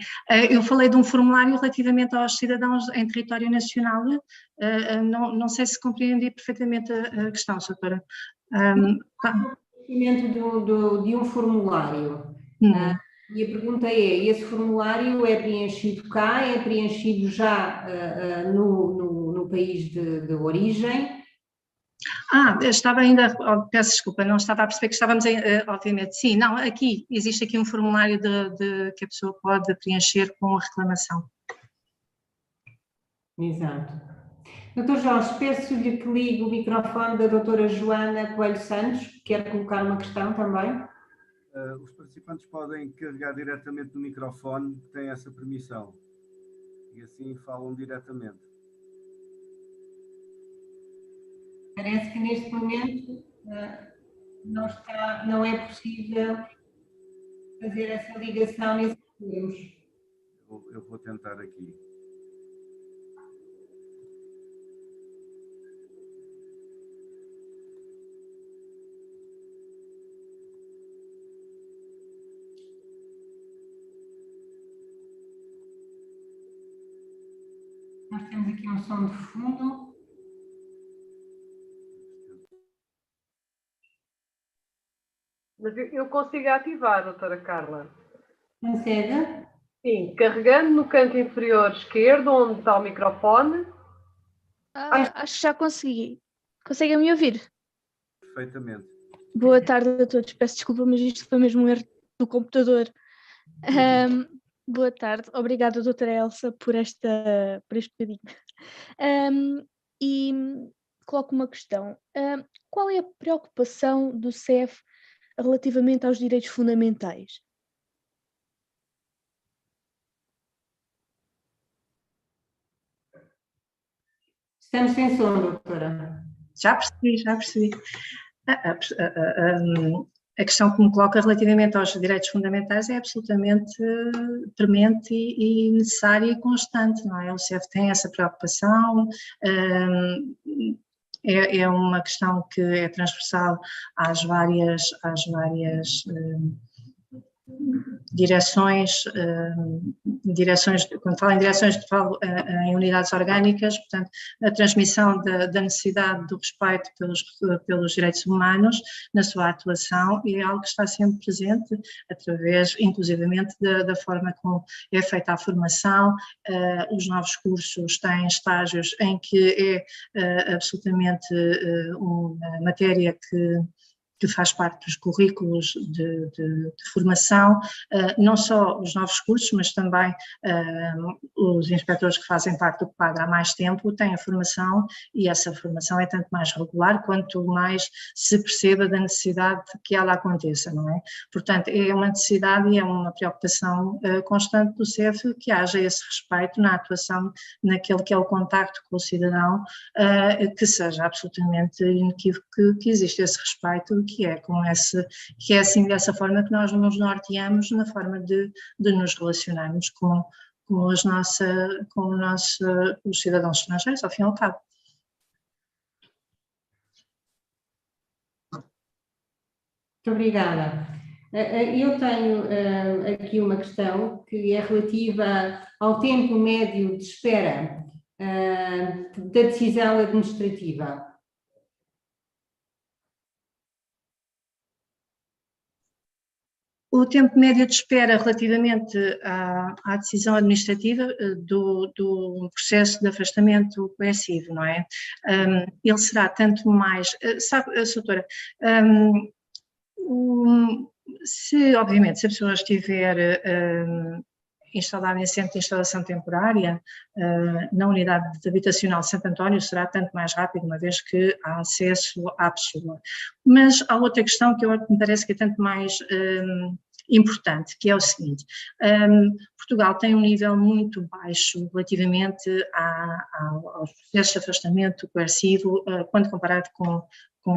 S2: Eu falei de um formulário relativamente aos cidadãos em território nacional, não sei se compreendi perfeitamente a questão, doutora.
S1: De um formulário. E a pergunta é, esse formulário é preenchido cá, é preenchido já no país de origem?
S2: Estava ainda, peço desculpa, não estava a perceber que estávamos, obviamente, sim, não, existe aqui um formulário que a pessoa pode preencher com a reclamação.
S1: Exato. Doutor Jorge, peço-lhe que ligue o microfone da doutora Joana Coelho Santos, que quer colocar uma questão também.
S3: Os participantes podem carregar diretamente no microfone, que tem essa permissão, e assim falam diretamente.
S1: Parece que neste momento não é possível. fazer essa ligação nesses termos.
S3: Eu vou tentar aqui.
S1: Nós temos aqui um som de fundo.
S5: Mas eu consigo ativar, doutora Carla.
S1: Consegue?
S5: Sim, carregando no canto inferior esquerdo, onde está o microfone.
S6: Acho que já consegui. Conseguem me ouvir?
S3: Perfeitamente.
S6: Boa tarde a todos. Peço desculpa, mas isto foi mesmo um erro do computador. Boa tarde. Obrigada, doutora Elsa, por este bocadinho. E coloco uma questão. Qual é a preocupação do CEF relativamente aos direitos fundamentais?
S1: Estamos sem som, doutora.
S2: Já percebi. A questão que me coloca relativamente aos direitos fundamentais é absolutamente premente e necessária e constante, não é? O CEF tem essa preocupação, é uma questão que é transversal às várias direções, quando falo em direções, falo em unidades orgânicas, portanto, a transmissão da necessidade do respeito pelos direitos humanos na sua atuação é algo que está sempre presente, através, inclusivamente, da forma como é feita a formação. Os novos cursos têm estágios em que é absolutamente uma matéria que faz parte dos currículos de formação, não só os novos cursos, mas também os inspectores que fazem parte do quadro há mais tempo têm a formação, e essa formação é tanto mais regular quanto mais se perceba da necessidade que ela aconteça, não é? Portanto, é uma necessidade e é uma preocupação constante do CEF que haja esse respeito na atuação, naquele que é o contacto com o cidadão, que seja absolutamente inequívoco que existe esse respeito, que é assim dessa forma que nós nos norteamos na forma de nos relacionarmos com os cidadãos estrangeiros, ao fim e ao cabo.
S1: Muito obrigada. Eu tenho aqui uma questão que é relativa ao tempo médio de espera da decisão administrativa.
S2: O tempo médio de espera relativamente à decisão administrativa do processo de afastamento coercivo, não é? Ele será tanto mais, sabe, doutora, obviamente, se a pessoa estiver instalada em centro de instalação temporária, na unidade habitacional de Santo António, será tanto mais rápido, uma vez que há acesso à pessoa. Mas há outra questão que me parece que é tanto mais importante, que é o seguinte: Portugal tem um nível muito baixo relativamente aos processos de afastamento coercivo quando comparado com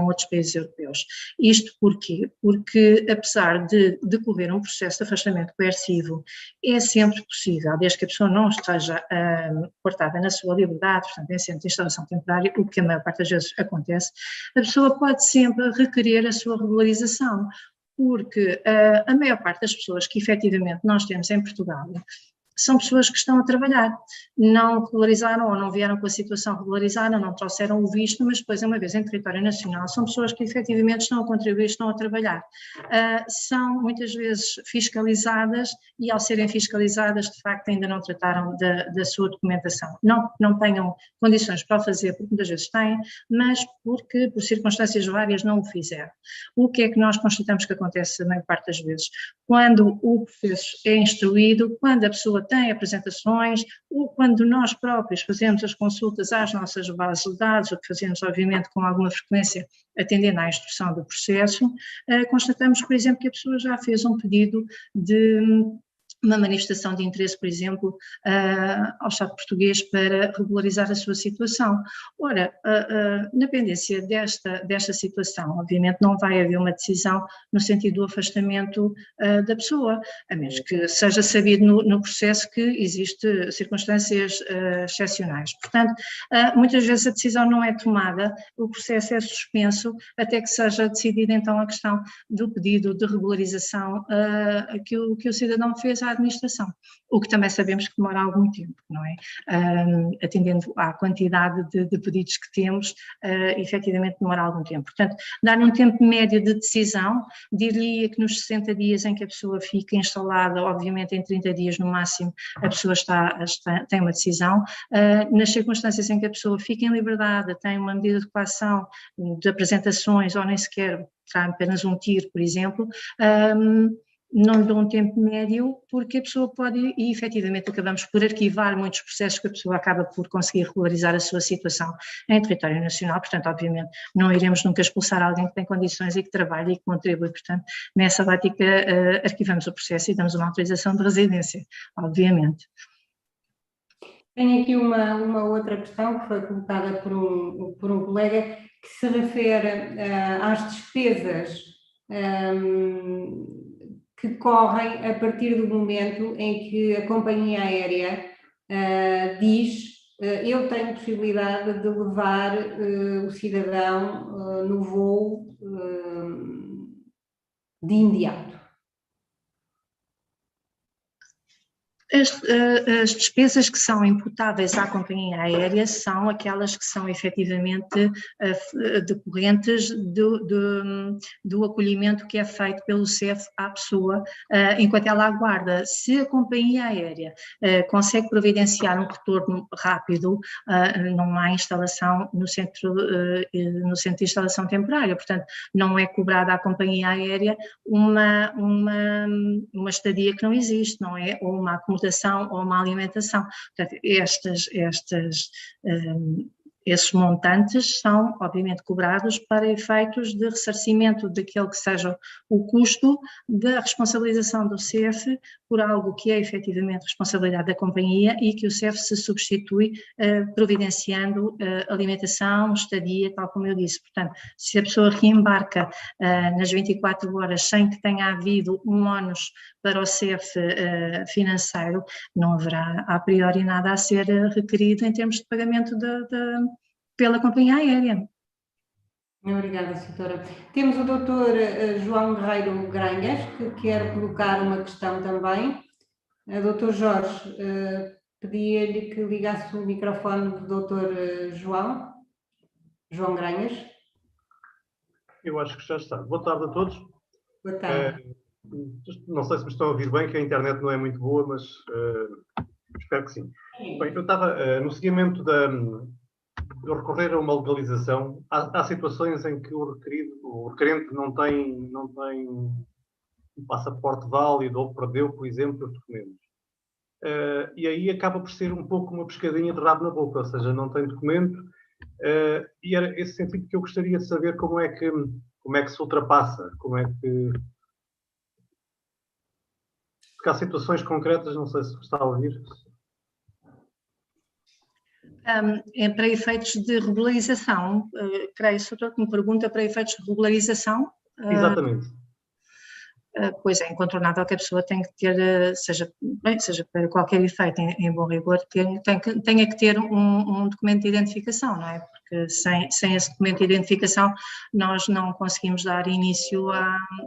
S2: outros países europeus. Isto porquê? Porque, apesar de decorrer um processo de afastamento coercivo, é sempre possível, desde que a pessoa não esteja cortada na sua liberdade, portanto, em centro de instalação temporária, o que a maior parte das vezes acontece, a pessoa pode sempre requerer a sua regularização, porque a maior parte das pessoas que efetivamente nós temos em Portugal são pessoas que estão a trabalhar, não regularizaram ou não vieram com a situação regularizada, não trouxeram o visto, mas depois, uma vez em território nacional, são pessoas que efetivamente estão a contribuir, estão a trabalhar. São muitas vezes fiscalizadas e, ao serem fiscalizadas, de facto ainda não trataram da sua documentação. Não tenham condições para o fazer, porque muitas vezes têm, mas porque por circunstâncias várias não o fizeram. O que é que nós constatamos que acontece a maior parte das vezes? Quando o processo é instruído, quando a pessoa tem apresentações, ou quando nós próprios fazemos as consultas às nossas bases de dados, o que fazemos obviamente com alguma frequência atendendo à instrução do processo, constatamos, por exemplo, que a pessoa já fez um pedido de uma manifestação de interesse, por exemplo, ao Estado português para regularizar a sua situação. Ora, na pendência desta situação, obviamente não vai haver uma decisão no sentido do afastamento da pessoa, a menos que seja sabido no processo que existe circunstâncias excepcionais. Portanto, muitas vezes a decisão não é tomada, o processo é suspenso até que seja decidida então a questão do pedido de regularização que o cidadão fez à administração, o que também sabemos que demora algum tempo, não é? Atendendo à quantidade de pedidos que temos, efetivamente demora algum tempo. Portanto, dar um tempo médio de decisão, diria que nos 60 dias em que a pessoa fica instalada, obviamente em 30 dias no máximo, a pessoa tem uma decisão. Nas circunstâncias em que a pessoa fica em liberdade, tem uma medida de coação, de apresentações, ou nem sequer terá apenas um tiro, por exemplo, não dão um tempo médio, porque a pessoa pode, e efetivamente acabamos por arquivar muitos processos que a pessoa acaba por conseguir regularizar a sua situação em território nacional. Portanto, obviamente, não iremos nunca expulsar alguém que tem condições e que trabalha e que contribui. Portanto, nessa ótica, arquivamos o processo e damos uma autorização de residência, obviamente.
S1: Tenho aqui uma outra questão que foi colocada por um colega, que se refere às despesas que correm a partir do momento em que a companhia aérea diz eu tenho possibilidade de levar o cidadão no voo de imediato.
S2: As despesas que são imputáveis à companhia aérea são aquelas que são efetivamente decorrentes do acolhimento que é feito pelo CEF à pessoa enquanto ela aguarda. Se a companhia aérea consegue providenciar um retorno rápido, não há instalação no centro de instalação temporária, portanto não é cobrada à companhia aérea uma estadia que não existe, não é? Ou uma acomodação ou uma alimentação. Portanto, esses montantes são, obviamente, cobrados para efeitos de ressarcimento daquele que seja o custo da responsabilização do CEF por algo que é efetivamente responsabilidade da companhia e que o CEF se substitui providenciando alimentação, estadia, tal como eu disse. Portanto, se a pessoa reembarca nas 24 horas sem que tenha havido um ónus para o CEF financeiro, não haverá a priori nada a ser requerido em termos de pagamento pela companhia aérea.
S1: Obrigada, doutora. Temos o doutor João Guerreiro Granhas, que quer colocar uma questão também. Doutor Jorge, pedia-lhe que ligasse o microfone do doutor João Granhas.
S7: Eu acho que já está. Boa tarde a todos.
S1: Boa tarde.
S7: Não sei se me estão a ouvir bem, que a internet não é muito boa, mas espero que sim. Bem, eu estava no seguimento de recorrer a uma legalização. Há situações em que o requerente não tem um passaporte válido ou perdeu, por exemplo, os documentos. E aí acaba por ser um pouco uma pescadinha de rabo na boca, ou seja, não tem documento. E era esse sentido que eu gostaria de saber como é que se ultrapassa, porque há situações concretas, não sei se está a ouvir.
S2: Para efeitos de regularização, creio, se que me pergunta para efeitos de regularização.
S7: Exatamente.
S2: Pois é incontornável que a pessoa tem que ter, seja para qualquer efeito, em bom rigor, tenha que ter um documento de identificação, não é? Porque sem esse documento de identificação nós não conseguimos dar início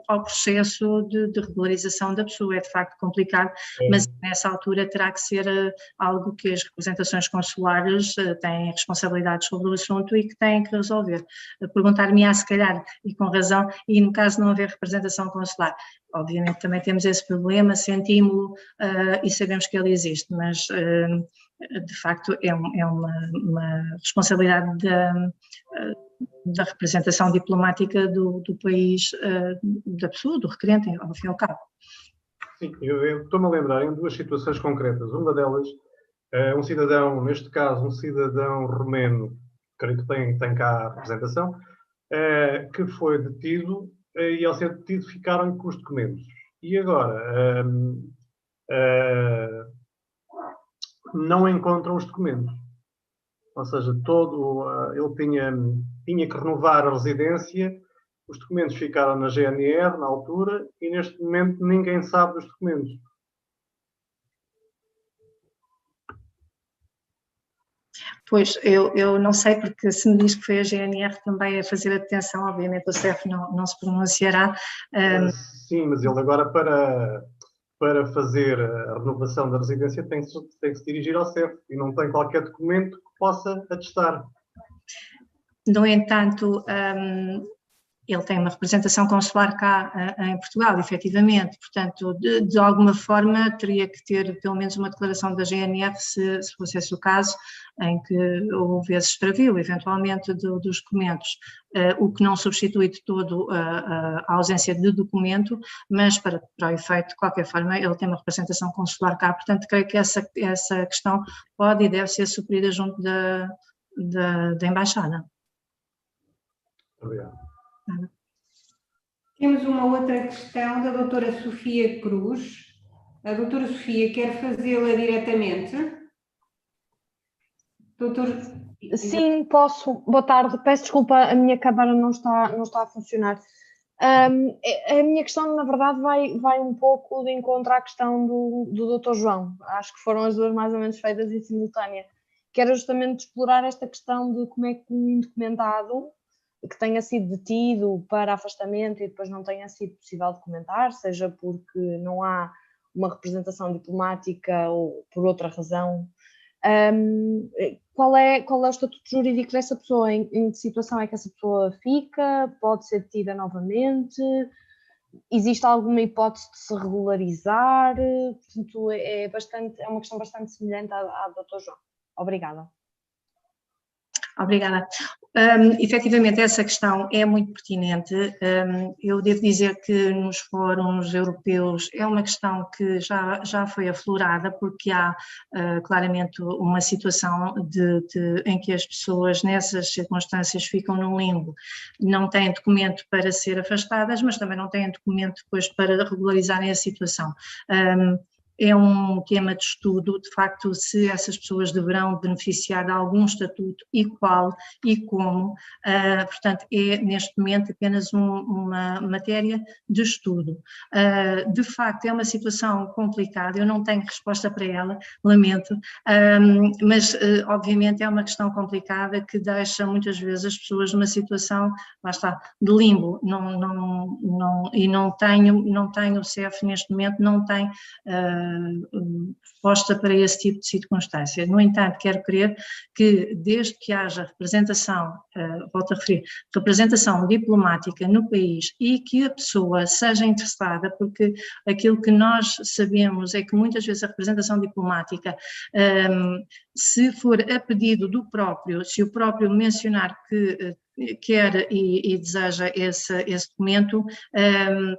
S2: ao processo de regularização da pessoa. É de facto complicado, mas nessa altura terá que ser algo que as representações consulares têm responsabilidade sobre o assunto e que têm que resolver. Perguntar-me-á, se calhar, e com razão, e no caso de não haver representação consular, obviamente também temos esse problema, sentimos-lo e sabemos que ele existe, mas de facto é uma responsabilidade da representação diplomática do país, da pessoa, do requerente, ao fim e ao cabo.
S7: Sim, eu estou-me a lembrar em duas situações concretas. Uma delas, um cidadão, neste caso um cidadão romeno, creio que tem cá a representação, que foi detido, e ao ser detido ficaram com os documentos. E agora, não encontram os documentos. Ou seja, ele tinha que renovar a residência, os documentos ficaram na GNR na altura e neste momento ninguém sabe dos documentos.
S2: Pois, eu não sei, porque se me diz que foi a GNR também a fazer a detenção, obviamente o CEF não se pronunciará.
S7: Sim, mas ele agora para fazer a renovação da residência tem que se dirigir ao CEF e não tem qualquer documento que possa atestar.
S2: No entanto, ele tem uma representação consular cá em Portugal, efetivamente, portanto, de alguma forma teria que ter pelo menos uma declaração da GNR, se fosse esse o caso, em que houve esse extravio, eventualmente, dos documentos, o que não substitui de todo a ausência de documento, mas para o efeito, de qualquer forma, ele tem uma representação consular cá, portanto, creio que essa questão pode e deve ser suprida junto da Embaixada.
S7: Obrigado.
S1: Temos uma outra questão da doutora Sofia Cruz. A doutora Sofia quer fazê-la diretamente? Doutor...
S8: Sim, posso. Boa tarde. Peço desculpa, a minha câmara não está a funcionar. A minha questão, na verdade, vai um pouco de encontro à questão do Dr. João. Acho que foram as duas mais ou menos feitas em simultânea. Que era justamente explorar esta questão de como é que um indocumentado que tenha sido detido para afastamento e depois não tenha sido possível documentar, seja porque não há uma representação diplomática ou por outra razão, qual é o estatuto jurídico dessa pessoa? Em que situação é que essa pessoa fica? Pode ser detida novamente? Existe alguma hipótese de se regularizar? Portanto, é uma questão bastante semelhante à do Dr. João. Obrigada.
S2: Obrigada. Efetivamente, essa questão é muito pertinente. Eu devo dizer que nos fóruns europeus é uma questão que já foi aflorada, porque há claramente uma situação em que as pessoas nessas circunstâncias ficam num limbo. Não têm documento para ser afastadas, mas também não têm documento depois para regularizarem a situação. É um tema de estudo, de facto, se essas pessoas deverão beneficiar de algum estatuto e qual e como, portanto, é neste momento apenas uma matéria de estudo. De facto, é uma situação complicada, eu não tenho resposta para ela, lamento, mas obviamente é uma questão complicada que deixa muitas vezes as pessoas numa situação, lá está, de limbo, e não tenho o CEF neste momento, não tem resposta para esse tipo de circunstâncias. No entanto, quero crer que desde que haja representação, volto a referir, representação diplomática no país e que a pessoa seja interessada, porque aquilo que nós sabemos é que muitas vezes a representação diplomática, se for a pedido do próprio, se o próprio mencionar que quer e deseja esse documento,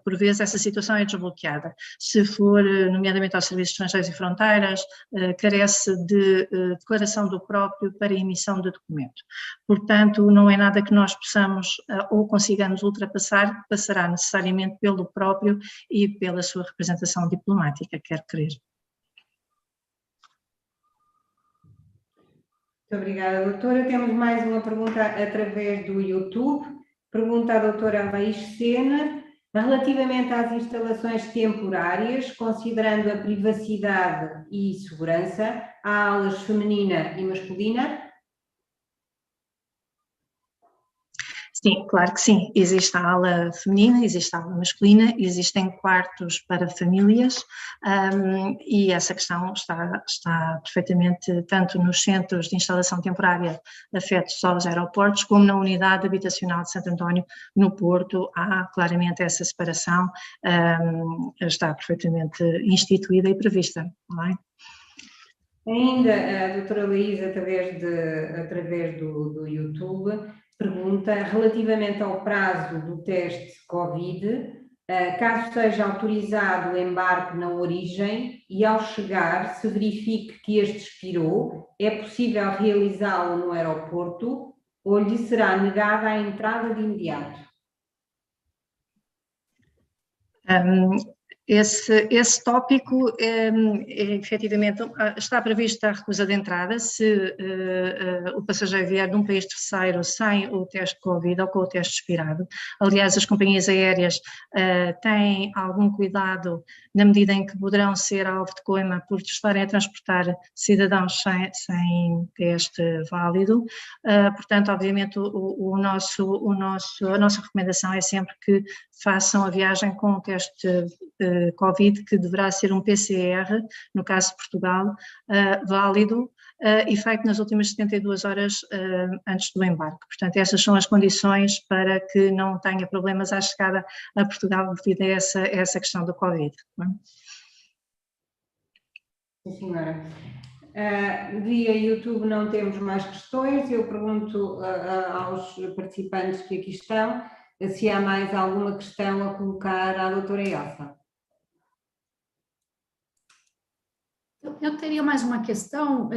S2: por vezes essa situação é desbloqueada. Se for, nomeadamente aos serviços estrangeiros e fronteiras, carece de declaração do próprio para emissão de documento. Portanto, não é nada que nós possamos ou consigamos ultrapassar, passará necessariamente pelo próprio e pela sua representação diplomática, quero crer.
S1: Muito obrigada, doutora. Temos mais uma pergunta através do YouTube. Pergunta à doutora Laís Sena, relativamente às instalações temporárias, considerando a privacidade e segurança, há aulas feminina e masculina?
S2: Sim, claro que sim. Existe a ala feminina, existe a ala masculina, existem quartos para famílias, e essa questão está perfeitamente tanto nos centros de instalação temporária afetos aos aeroportos, como na unidade habitacional de Santo António, no Porto, há claramente essa separação, está perfeitamente instituída e prevista, não é?
S1: Ainda a doutora Laís, através do YouTube, pergunta relativamente ao prazo do teste Covid, caso seja autorizado o embarque na origem e ao chegar se verifique que este expirou, é possível realizá-lo no aeroporto ou lhe será negada a entrada de imediato?
S2: Esse tópico, efetivamente, está prevista a recusa de entrada se o passageiro vier de um país terceiro sem o teste de Covid ou com o teste expirado. Aliás, as companhias aéreas têm algum cuidado na medida em que poderão ser alvo de coima por estarem a transportar cidadãos sem teste válido. Portanto, obviamente, a nossa recomendação é sempre que façam a viagem com o teste Covid, que deverá ser um PCR, no caso de Portugal, válido e feito nas últimas 72 horas antes do embarque. Portanto, essas são as condições para que não tenha problemas à chegada a Portugal devido a essa questão do Covid.
S1: Sim, senhora. Via YouTube não temos mais questões. Eu pergunto aos participantes que aqui estão se há mais alguma questão a colocar à doutora Elsa.
S4: Eu teria mais uma questão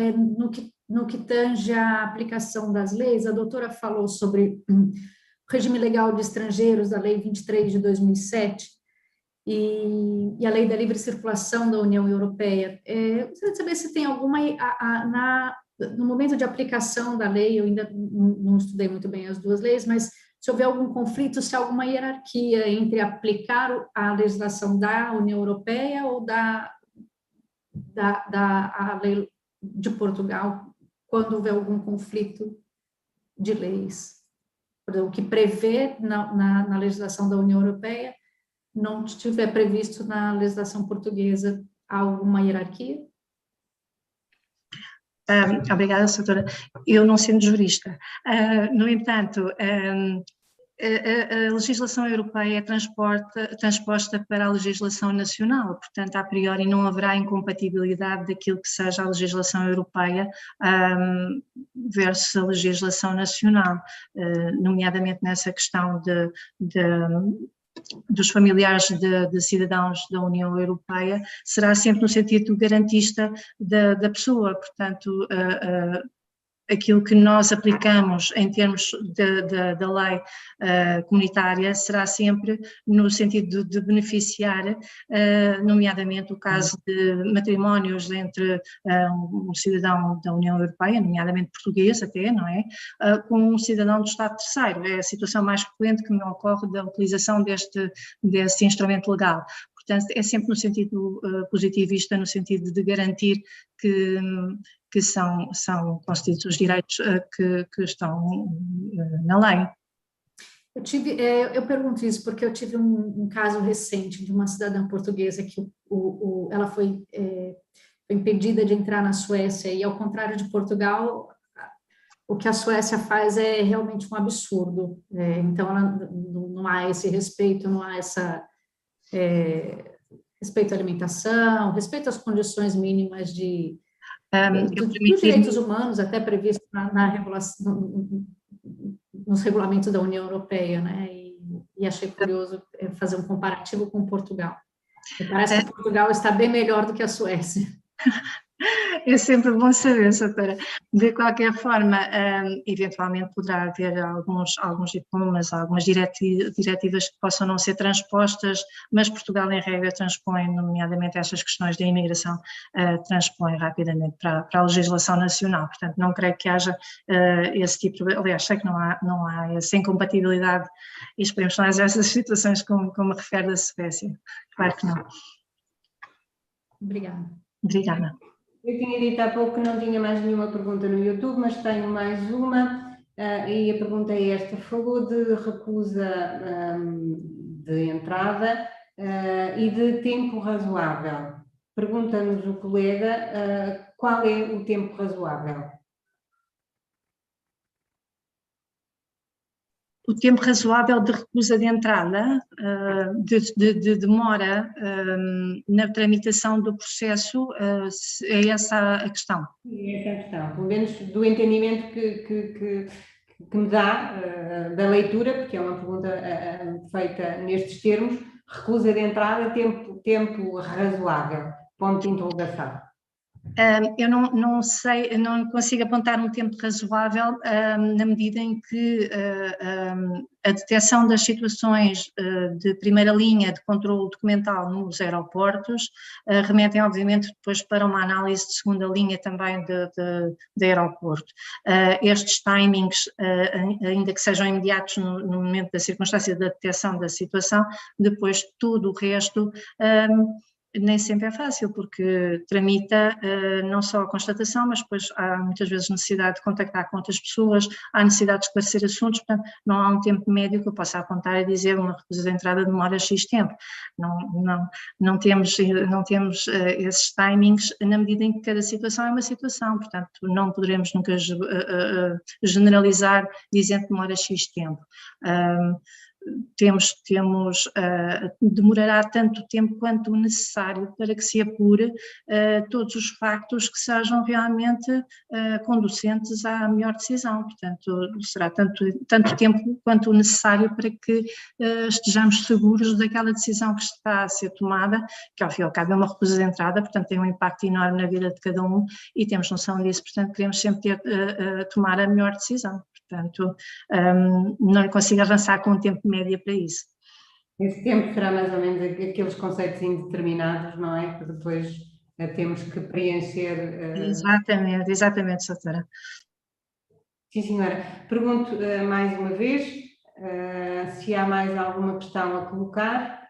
S4: no que tange à aplicação das leis. A doutora falou sobre o regime legal de estrangeiros, da Lei 23 de 2007, e a Lei da Livre Circulação da União Europeia. Eu gostaria de saber se tem alguma, no momento de aplicação da lei, eu ainda não estudei muito bem as duas leis, mas se houver algum conflito, se há alguma hierarquia entre aplicar a legislação da União Europeia ou a lei de Portugal, quando houver algum conflito de leis. O que prevê na legislação da União Europeia não estiver previsto na legislação portuguesa, há alguma hierarquia?
S2: Obrigada, doutora. Eu não sendo jurista, no entanto, a legislação europeia é transposta para a legislação nacional, portanto, a priori não haverá incompatibilidade daquilo que seja a legislação europeia versus a legislação nacional, nomeadamente nessa questão dos familiares de cidadãos da União Europeia, será sempre no sentido garantista da pessoa, portanto, aquilo que nós aplicamos em termos da lei comunitária será sempre no sentido de beneficiar, nomeadamente o caso de matrimónios entre um cidadão da União Europeia, nomeadamente português até, não é? Com um cidadão do Estado terceiro. É a situação mais frequente que me ocorre da utilização desse instrumento legal. Portanto, é sempre no sentido positivista, no sentido de garantir que são constituídos os direitos que estão na lei.
S4: Eu pergunto isso porque eu tive um caso recente de uma cidadã portuguesa que ela foi impedida de entrar na Suécia, e ao contrário de Portugal, o que a Suécia faz é realmente um absurdo. Então, não há esse respeito, não há respeito à alimentação, respeito às condições mínimas dos direitos humanos, até previsto na regulação, nos regulamentos da União Europeia, né? E achei curioso fazer um comparativo com Portugal. Me parece que Portugal está bem melhor do que a Suécia.
S2: É sempre bom saber, doutora. De qualquer forma, eventualmente poderá haver alguns diplomas, algumas diretivas que possam não ser transpostas, mas Portugal, em regra, transpõe, nomeadamente estas questões da imigração, transpõe rapidamente para a legislação nacional. Portanto, não creio que haja esse tipo de... Aliás, sei que não há essa incompatibilidade, e esperemos que não haja essas situações como me refere da Suécia. Claro que não.
S4: Obrigada.
S2: Obrigada.
S1: Eu tinha dito há pouco que não tinha mais nenhuma pergunta no YouTube, mas tenho mais uma, e a pergunta é esta. Falou de recusa de entrada e de tempo razoável. Pergunta-nos o colega qual é o tempo razoável?
S2: O tempo razoável de recusa de entrada, de demora na tramitação do processo, é essa a questão?
S1: É essa a questão, pelo menos do entendimento que me dá da leitura, porque é uma pergunta feita nestes termos, recusa de entrada, tempo razoável, ponto de interrogação.
S2: Eu não sei, eu não consigo apontar um tempo razoável na medida em que a detecção das situações de primeira linha de controle documental nos aeroportos remetem obviamente depois para uma análise de segunda linha também de aeroporto. Estes timings, ainda que sejam imediatos no momento da circunstância da detecção da situação, depois tudo o resto nem sempre é fácil, porque tramita não só a constatação, mas depois há muitas vezes necessidade de contactar com outras pessoas, há necessidade de esclarecer assuntos, portanto não há um tempo médio que eu possa apontar e dizer uma recusa de entrada demora X tempo. Não temos esses timings na medida em que cada situação é uma situação, portanto não poderemos nunca generalizar dizendo que demora X tempo. Demorará tanto tempo quanto necessário para que se apure todos os factos que sejam realmente conducentes à melhor decisão, portanto será tanto tempo quanto necessário para que estejamos seguros daquela decisão que está a ser tomada, que ao fim e ao cabo é uma recusa de entrada, portanto tem um impacto enorme na vida de cada um e temos noção disso, portanto queremos sempre tomar a melhor decisão. Portanto, não consigo avançar com um tempo médio para isso.
S1: Esse tempo será mais ou menos aqueles conceitos indeterminados, não é? Que depois temos que preencher.
S2: Exatamente, doutora.
S1: Sim, senhora. Pergunto mais uma vez se há mais alguma questão a colocar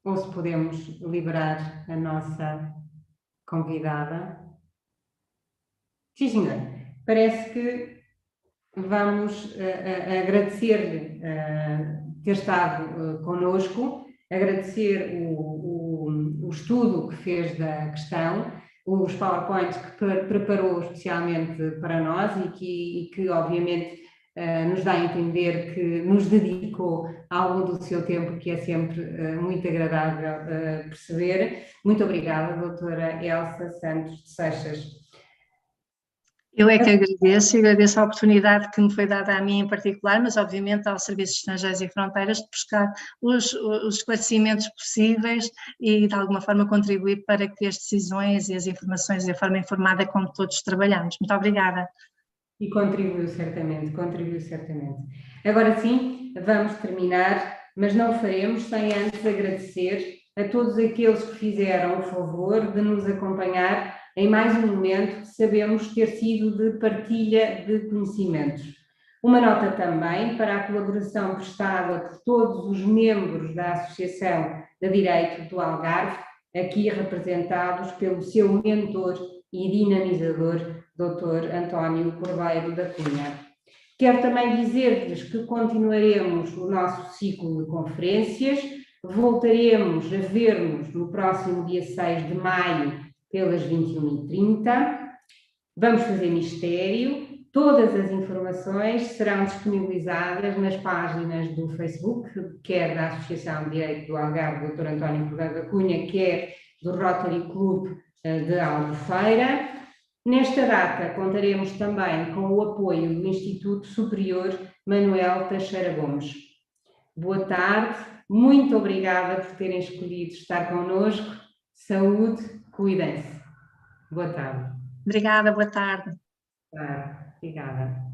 S1: ou se podemos liberar a nossa convidada. Sim, senhora. Parece que vamos agradecer-lhe ter estado connosco, agradecer o estudo que fez da questão, os PowerPoints que preparou especialmente para nós e que obviamente nos dá a entender que nos dedicou algo do seu tempo, que é sempre muito agradável perceber. Muito obrigada, doutora Elsa Santos de Seixas.
S2: Eu é que agradeço a oportunidade que me foi dada a mim em particular, mas obviamente ao Serviço de Estrangeiros e Fronteiras de buscar os esclarecimentos possíveis e de alguma forma contribuir para que as decisões e as informações de forma informada como todos trabalhamos. Muito obrigada.
S1: E contribuiu certamente. Agora sim, vamos terminar, mas não o faremos sem antes agradecer a todos aqueles que fizeram o favor de nos acompanhar em mais um momento que sabemos ter sido de partilha de conhecimentos. Uma nota também para a colaboração prestada por todos os membros da Associação de Direito do Algarve, aqui representados pelo seu mentor e dinamizador, Dr. António Cordeiro da Cunha. Quero também dizer-lhes que continuaremos o nosso ciclo de conferências, voltaremos a ver-nos no próximo dia 6 de maio, pelas 21h30, vamos fazer mistério, todas as informações serão disponibilizadas nas páginas do Facebook, quer da Associação de Direito do Algarve, Dr. António Cordeiro da Cunha, quer do Rotary Club de Albufeira. Nesta data contaremos também com o apoio do Instituto Superior Manuel Teixeira Gomes. Boa tarde, muito obrigada por terem escolhido estar connosco, saúde, cuidem-se. Boa tarde.
S2: Obrigada, boa tarde.
S1: Obrigada.